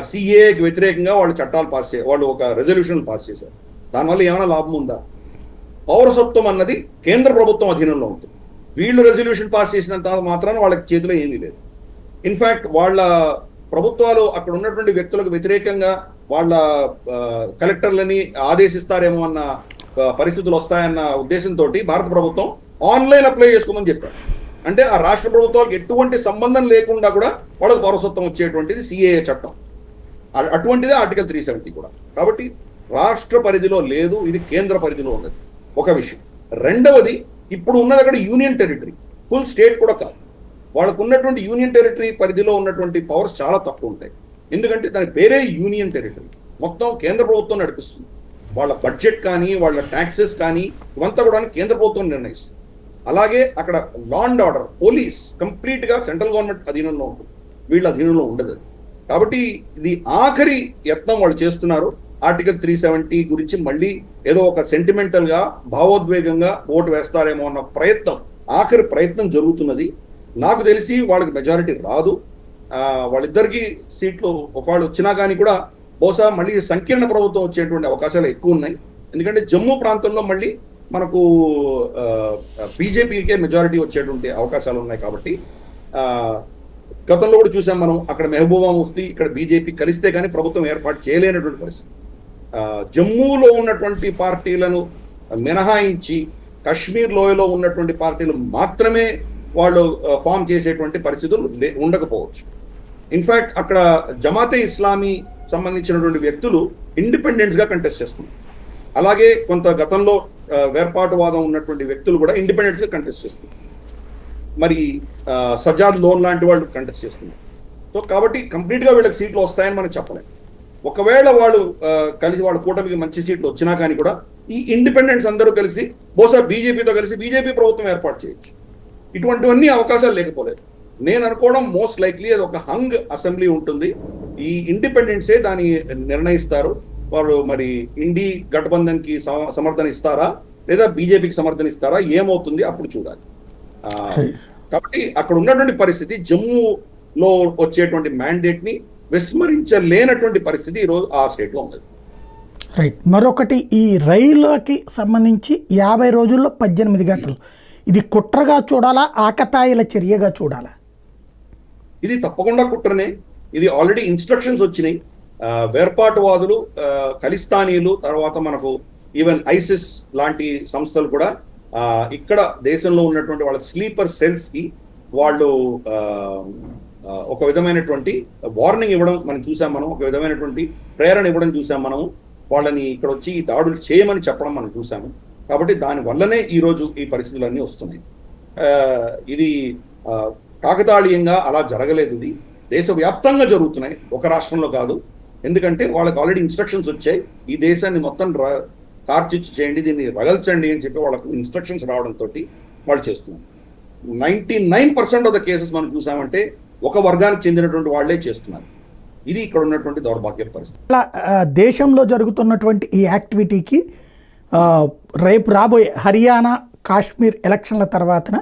సిఏకి వ్యతిరేకంగా వాళ్ళు చట్టాలు వాళ్ళు ఒక రెజల్యూషన్ పాస్ చేశారు. దానివల్ల ఏమైనా లాభం ఉందా? పౌరసత్వం అన్నది కేంద్ర ప్రభుత్వం అధీనంలో ఉంటుంది. వీళ్ళు రెజల్యూషన్ పాస్ చేసినంత మాత్రాన వాళ్ళకి చేతిలో ఏమీ లేదు. ఇన్ఫ్యాక్ట్ వాళ్ళ ప్రభుత్వాలు అక్కడ ఉన్నటువంటి వ్యక్తులకు వ్యతిరేకంగా వాళ్ళ కలెక్టర్లని ఆదేశిస్తారేమో అన్న పరిస్థితులు వస్తాయన్న ఉద్దేశంతో భారత ప్రభుత్వం ఆన్లైన్ అప్లై చేసుకోమని చెప్పారు. అంటే ఆ రాష్ట్ర ప్రభుత్వాలకు ఎటువంటి సంబంధం లేకుండా కూడా వాళ్ళకు పౌరసత్వం వచ్చేటువంటిది సిఏఏ చట్టం. అటువంటిదే ఆర్టికల్ 370 కూడా. కాబట్టి రాష్ట్ర పరిధిలో లేదు, ఇది కేంద్ర పరిధిలో ఉన్నది ఒక విషయం. రెండవది, ఇప్పుడు ఉన్నది అక్కడ యూనియన్ టెరిటరీ, ఫుల్ స్టేట్ కూడా కాదు. వాళ్ళకు ఉన్నటువంటి యూనియన్ టెరిటరీ పరిధిలో ఉన్నటువంటి పవర్స్ చాలా తక్కువ ఉంటాయి. ఎందుకంటే దాని పేరే యూనియన్ టెరిటరీ. మొత్తం కేంద్ర ప్రభుత్వం నడిపిస్తుంది. వాళ్ళ బడ్జెట్ కానీ, వాళ్ళ ట్యాక్సెస్ కానీ ఇవంతా కూడా కేంద్ర ప్రభుత్వం నిర్ణయిస్తుంది. అలాగే అక్కడ లా అండ్ ఆర్డర్, పోలీస్ కంప్లీట్గా సెంట్రల్ గవర్నమెంట్ అధీనంలో ఉంటుంది, వీళ్ళ అధీనంలో ఉండదు. కాబట్టి ఇది ఆఖరి యత్నం వాళ్ళు చేస్తున్నారు. ఆర్టికల్ 370 గురించి మళ్ళీ ఏదో ఒక సెంటిమెంటల్ గా భావోద్వేగంగా ఓటు వేస్తారేమో అన్న ప్రయత్నం, ఆఖరి ప్రయత్నం జరుగుతున్నది. నాకు తెలిసి వాళ్ళకి మెజారిటీ రాదు. వాళ్ళిద్దరికి సీట్లు ఒకవేళ వచ్చినా కానీ కూడా బహుశా మళ్ళీ సంకీర్ణ ప్రభుత్వం వచ్చేటువంటి అవకాశాలు ఎక్కువ ఉన్నాయి. ఎందుకంటే జమ్మూ ప్రాంతంలో మళ్ళీ మనకు బీజేపీకే మెజారిటీ వచ్చేటువంటి అవకాశాలు ఉన్నాయి. కాబట్టి గతంలో కూడా చూసాం మనం, అక్కడ మెహబూబా ముఫ్తీ, ఇక్కడ బీజేపీ కలిస్తే కానీ ప్రభుత్వం ఏర్పాటు చేయలేనటువంటి పరిస్థితి. జమ్మూలో ఉన్నటువంటి పార్టీలను మినహాయించి కశ్మీర్ లోయలో ఉన్నటువంటి పార్టీలు మాత్రమే వాళ్ళు ఫామ్ చేసేటువంటి పరిస్థితులు ఉండకపోవచ్చు. ఇన్ఫ్యాక్ట్ అక్కడ జమాతే ఇస్లామీ సంబంధించినటువంటి వ్యక్తులు ఇండిపెండెంట్స్ గా కంటెస్ట్ చేస్తున్నారు. అలాగే కొంత గతంలో వేర్పాటువాదం ఉన్నటువంటి వ్యక్తులు కూడా ఇండిపెండెంట్స్ గా కంటెస్ట్ చేస్తున్నారు. మరి సజాద్ లోన్ లాంటి వాళ్ళు కంటెస్ట్ చేస్తున్నారు. సో కాబట్టి కంప్లీట్ గా వీళ్ళకి సీట్లు వస్తాయని మనం చెప్పలేం. ఒకవేళ వాళ్ళు కలిసి వాళ్ళ కూటమికి మంచి సీట్లు వచ్చినా కానీ కూడా ఈ ఇండిపెండెంట్స్ అందరూ కలిసి బహుశా బీజేపీతో కలిసి బీజేపీ ప్రభుత్వం ఏర్పాటు చేయొచ్చు. ఇటువంటివన్నీ అవకాశాలు లేకపోలేదు. నేను అనుకోవడం మోస్ట్ లైక్లీ అది ఒక హంగ్ అసెంబ్లీ ఉంటుంది. ఈ ఇండిపెండెంట్సే దాన్ని నిర్ణయిస్తారు. వారు మరి ఇండి గఠబంధన్ కి సమర్థన ఇస్తారా లేదా బీజేపీకి సమర్థన ఇస్తారా, ఏమవుతుంది అప్పుడు చూడాలి. కాబట్టి అక్కడ ఉన్నటువంటి పరిస్థితి, జమ్మూలో వచ్చేటువంటి మ్యాండేట్ ని విస్మరించలేనటువంటి పరిస్థితి ఈరోజు ఆ స్టేట్ లో ఉంది. రైట్. మరొకటి, ఈ రైళ్ళకి సంబంధించి 50 రోజుల్లో 18 గంటలు, ఇది కుట్రగా చూడాలా, ఆకతాయిల చర్యగా చూడాలా? ఇది తప్పకుండా కుట్రనే. ఇది ఆల్రెడీ ఇన్స్ట్రక్షన్స్ వచ్చినాయి. వేర్పాటువాదులు, ఖలిస్తానీలు, తర్వాత మనకు ఈవెన్ ఐసిస్ లాంటి సంస్థలు కూడా ఇక్కడ దేశంలో ఉన్నటువంటి వాళ్ళ స్లీపర్ సెల్స్ కి వాళ్ళు ఒక విధమైనటువంటి వార్నింగ్ ఇవ్వడం మనం చూసాం. మనం ఒక విధమైనటువంటి ప్రేరణ ఇవ్వడం చూసాం. మనం వాళ్ళని ఇక్కడ వచ్చి దాడులు చేయమని చెప్పడం మనం చూసాము. కాబట్టి దాని వల్లనే ఈరోజు ఈ పరిస్థితులన్నీ వస్తున్నాయి. ఇది కాకతాళీయంగా అలా జరగలేదు. ఇది దేశవ్యాప్తంగా జరుగుతున్నాయి, ఒక రాష్ట్రంలో కాదు. ఎందుకంటే వాళ్ళకి ఆల్రెడీ ఇన్స్ట్రక్షన్స్ వచ్చాయి, ఈ దేశాన్ని మొత్తం కార్చిచ్చు చేయండి, దీన్ని రగల్చండి అని చెప్పి వాళ్ళకు ఇన్స్ట్రక్షన్స్ రావడంతో వాళ్ళు చేస్తున్నారు. 99% ఆఫ్ ద కేసెస్ మనం చూసామంటే ఒక వర్గానికి చెందినటువంటి వాళ్లే చేస్తున్నారు. ఇది ఇక్కడ ఉన్నటువంటి దౌర్భాగ్య పరిస్థితి. అలా దేశంలో జరుగుతున్నటువంటి ఈ యాక్టివిటీకి రేపు రాబోయే హర్యానా, కాశ్మీర్ ఎలక్షన్ల తర్వాతన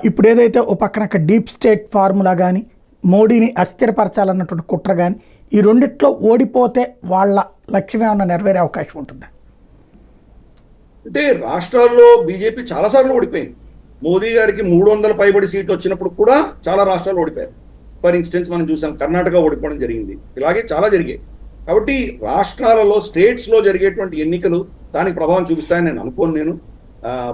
ఇప్పుడు ఏదైతే ఓ పక్కన డీప్ స్టేట్ ఫార్ములా కానీ, మోడీని అస్థిరపరచాలన్నటువంటి కుట్ర కానీ, ఈ రెండిట్లో ఓడిపోతే వాళ్ళ లక్ష్యం ఏమన్నా నెరవేరే అవకాశం ఉంటుందా? అంటే రాష్ట్రాల్లో బీజేపీ చాలాసార్లు ఓడిపోయింది. మోదీ గారికి 300 పైబడి సీట్లు వచ్చినప్పుడు కూడా చాలా రాష్ట్రాలు ఓడిపోయారు. ఫర్ ఇన్స్టెన్స్ మనం చూసాం, కర్ణాటక ఓడిపోవడం జరిగింది. ఇలాగే చాలా జరిగాయి. కాబట్టి రాష్ట్రాలలో, స్టేట్స్లో జరిగేటువంటి ఎన్నికలు దానికి ప్రభావం చూపిస్తాయని నేను అనుకోను. నేను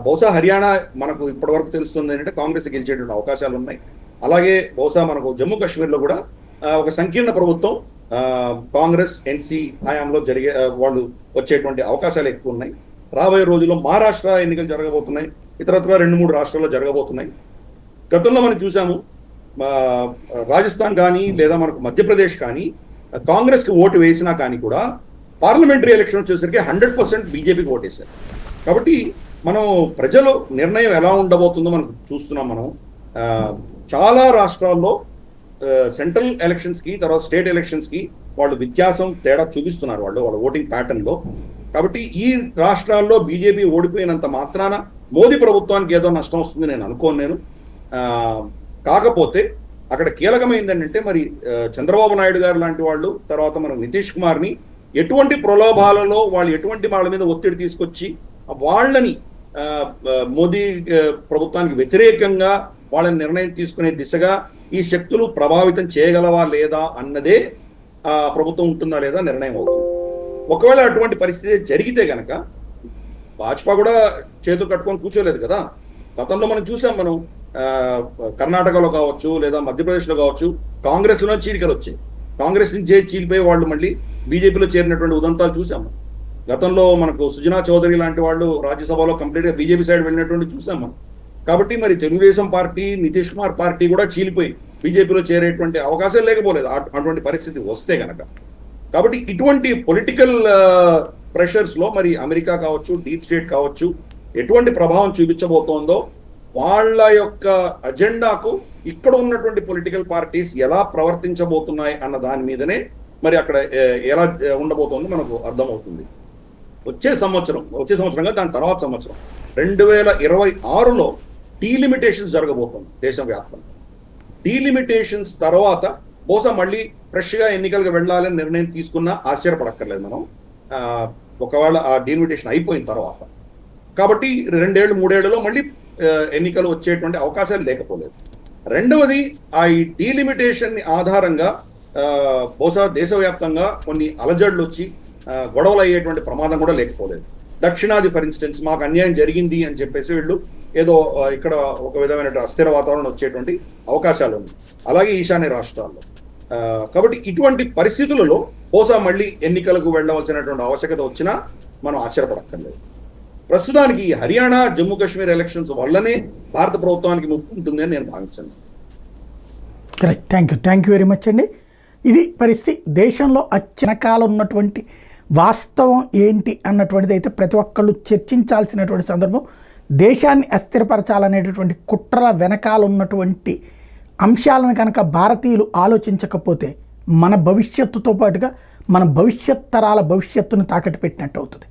బహుశా హర్యానా మనకు ఇప్పటివరకు తెలుస్తుంది ఏంటంటే కాంగ్రెస్ గెలిచేటువంటి అవకాశాలు ఉన్నాయి. అలాగే బహుశా మనకు జమ్మూ కాశ్మీర్లో కూడా ఒక సంకీర్ణ ప్రభుత్వం కాంగ్రెస్ ఎన్సీ హయాంలో వాళ్ళు వచ్చేటువంటి అవకాశాలు ఎక్కువ ఉన్నాయి. రాబోయే రోజుల్లో మహారాష్ట్ర ఎన్నికలు జరగబోతున్నాయి, ఇతరత్ర 2-3 రాష్ట్రాల్లో జరగబోతున్నాయి. గతంలో మనం చూసాము, రాజస్థాన్ కానీ లేదా మనకు మధ్యప్రదేశ్ కానీ కాంగ్రెస్కి ఓటు వేసినా కానీ కూడా పార్లమెంటరీ ఎలక్షన్ వచ్చేసరికి 100% బీజేపీకి ఓటేశారు. కాబట్టి మనం ప్రజలు నిర్ణయం ఎలా ఉండబోతుందో మనం చూస్తున్నాం. మనం చాలా రాష్ట్రాల్లో సెంట్రల్ ఎలక్షన్స్కి, తర్వాత స్టేట్ ఎలక్షన్స్కి వాళ్ళు వ్యత్యాసం, తేడా చూపిస్తున్నారు వాళ్ళ ఓటింగ్ ప్యాటర్న్లో. కాబట్టి ఈ రాష్ట్రాల్లో బీజేపీ ఓడిపోయినంత మాత్రాన మోదీ ప్రభుత్వానికి ఏదో నష్టం వస్తుంది నేను అనుకోను. కాకపోతే అక్కడ కీలకమైంది ఏంటంటే మరి చంద్రబాబు నాయుడు గారు లాంటి వాళ్ళు, తర్వాత మనం నితీష్ కుమార్ని ఎటువంటి ప్రలోభాలలో వాళ్ళు ఎటువంటి వాళ్ళ మీద ఒత్తిడి తీసుకొచ్చి వాళ్ళని మోదీ ప్రభుత్వానికి వ్యతిరేకంగా వాళ్ళని నిర్ణయం తీసుకునే దిశగా ఈ శక్తులు ప్రభావితం చేయగలవా లేదా అన్నదే ప్రభుత్వం ఉంటుందా లేదా నిర్ణయం అవుతుంది. ఒకవేళ అటువంటి పరిస్థితి జరిగితే గనక, భాజపా కూడా చేతులు కట్టుకొని కూర్చోలేదు కదా. గతంలో మనం చూసాం, మనం కర్ణాటకలో కావచ్చు లేదా మధ్యప్రదేశ్లో కావచ్చు కాంగ్రెస్లో చీలికలు వచ్చాయి. కాంగ్రెస్ నుంచి చీలిపోయి వాళ్ళు మళ్ళీ బీజేపీలో చేరినటువంటి ఉదంతాలు చూసాము. గతంలో మనకు సుజనా చౌదరి లాంటి వాళ్ళు రాజ్యసభలో కంప్లీట్గా బీజేపీ సైడ్ వెళ్ళినటువంటి చూసాం మనం. కాబట్టి మరి తెలుగుదేశం పార్టీ, నితీష్ కుమార్ పార్టీ కూడా చీలిపోయి బీజేపీలో చేరేటువంటి అవకాశం లేకపోలేదు అటువంటి పరిస్థితి వస్తే గనక. కాబట్టి ఇటువంటి పొలిటికల్ ప్రెషర్స్లో మరి అమెరికా కావచ్చు, డీప్ స్టేట్ కావచ్చు ఎటువంటి ప్రభావం చూపించబోతోందో, వాళ్ళ యొక్క అజెండాకు ఇక్కడ ఉన్నటువంటి పొలిటికల్ పార్టీస్ ఎలా ప్రవర్తించబోతున్నాయి అన్న దాని మీదనే మరి అక్కడ ఎలా ఉండబోతోందో మనకు అర్థమవుతుంది. వచ్చే సంవత్సరంగా దాని తర్వాత సంవత్సరం 2026లో డీలిమిటేషన్స్ జరగబోతుంది దేశం వ్యాప్తంగా. డీలిమిటేషన్స్ తర్వాత బహుశా మళ్ళీ ఫ్రెష్గా ఎన్నికలకు వెళ్ళాలని నిర్ణయం తీసుకున్నా ఆశ్చర్యపడక్కర్లేదు మనం, ఒకవేళ ఆ డీలిమిటేషన్ అయిపోయిన తర్వాత. కాబట్టి 2 ఏళ్ళు 3 ఏళ్లలో మళ్ళీ ఎన్నికలు వచ్చేటువంటి అవకాశాలు లేకపోలేదు. రెండవది, ఆ ఈ డీలిమిటేషన్ ఆధారంగా బహుశా దేశవ్యాప్తంగా కొన్ని అలజడులు వచ్చి గొడవలు అయ్యేటువంటి ప్రమాదం కూడా లేకపోలేదు. దక్షిణాది ఫర్ ఇన్స్టెన్స్ మాకు అన్యాయం జరిగింది అని చెప్పేసి వీళ్ళు ఏదో ఇక్కడ ఒక విధమైన అస్థిర వాతావరణం వచ్చేటువంటి అవకాశాలు ఉన్నాయి, అలాగే ఈశాన్య రాష్ట్రాల్లో. కాబట్టి ఇటువంటి పరిస్థితులలో బహుశా మళ్ళీ ఎన్నికలకు వెళ్ళవలసినటువంటి ఆవశ్యకత వచ్చినా మనం ఆశ్చర్యపడక్కర్లేదు. ప్రస్తుతానికి హర్యానా జమ్మూ కాశ్మీర్ ఎలక్షన్స్ వల్లనే భారత ప్రభుత్వానికి ముప్పు ఉంటుంది అని నేను భావించాను. Correct, thank you very much అండి. ఇది పరిస్థితి. దేశంలో అచ్చనకాలం ఉన్నటువంటి వాస్తవం ఏంటి అన్నటువంటిది అయితే ప్రతి ఒక్కళ్ళు చర్చించాల్సినటువంటి సందర్భం. దేశాన్ని అస్థిరపరచాలనేటటువంటి కుట్రల వెనకాల ఉన్నటువంటి అంశాలను కనుక భారతీయులు ఆలోచించకపోతే మన భవిష్యత్తుతో పాటుగా మన భవిష్యత్ తరాల భవిష్యత్తును తాకట్టు పెట్టినట్టు అవుతుంది.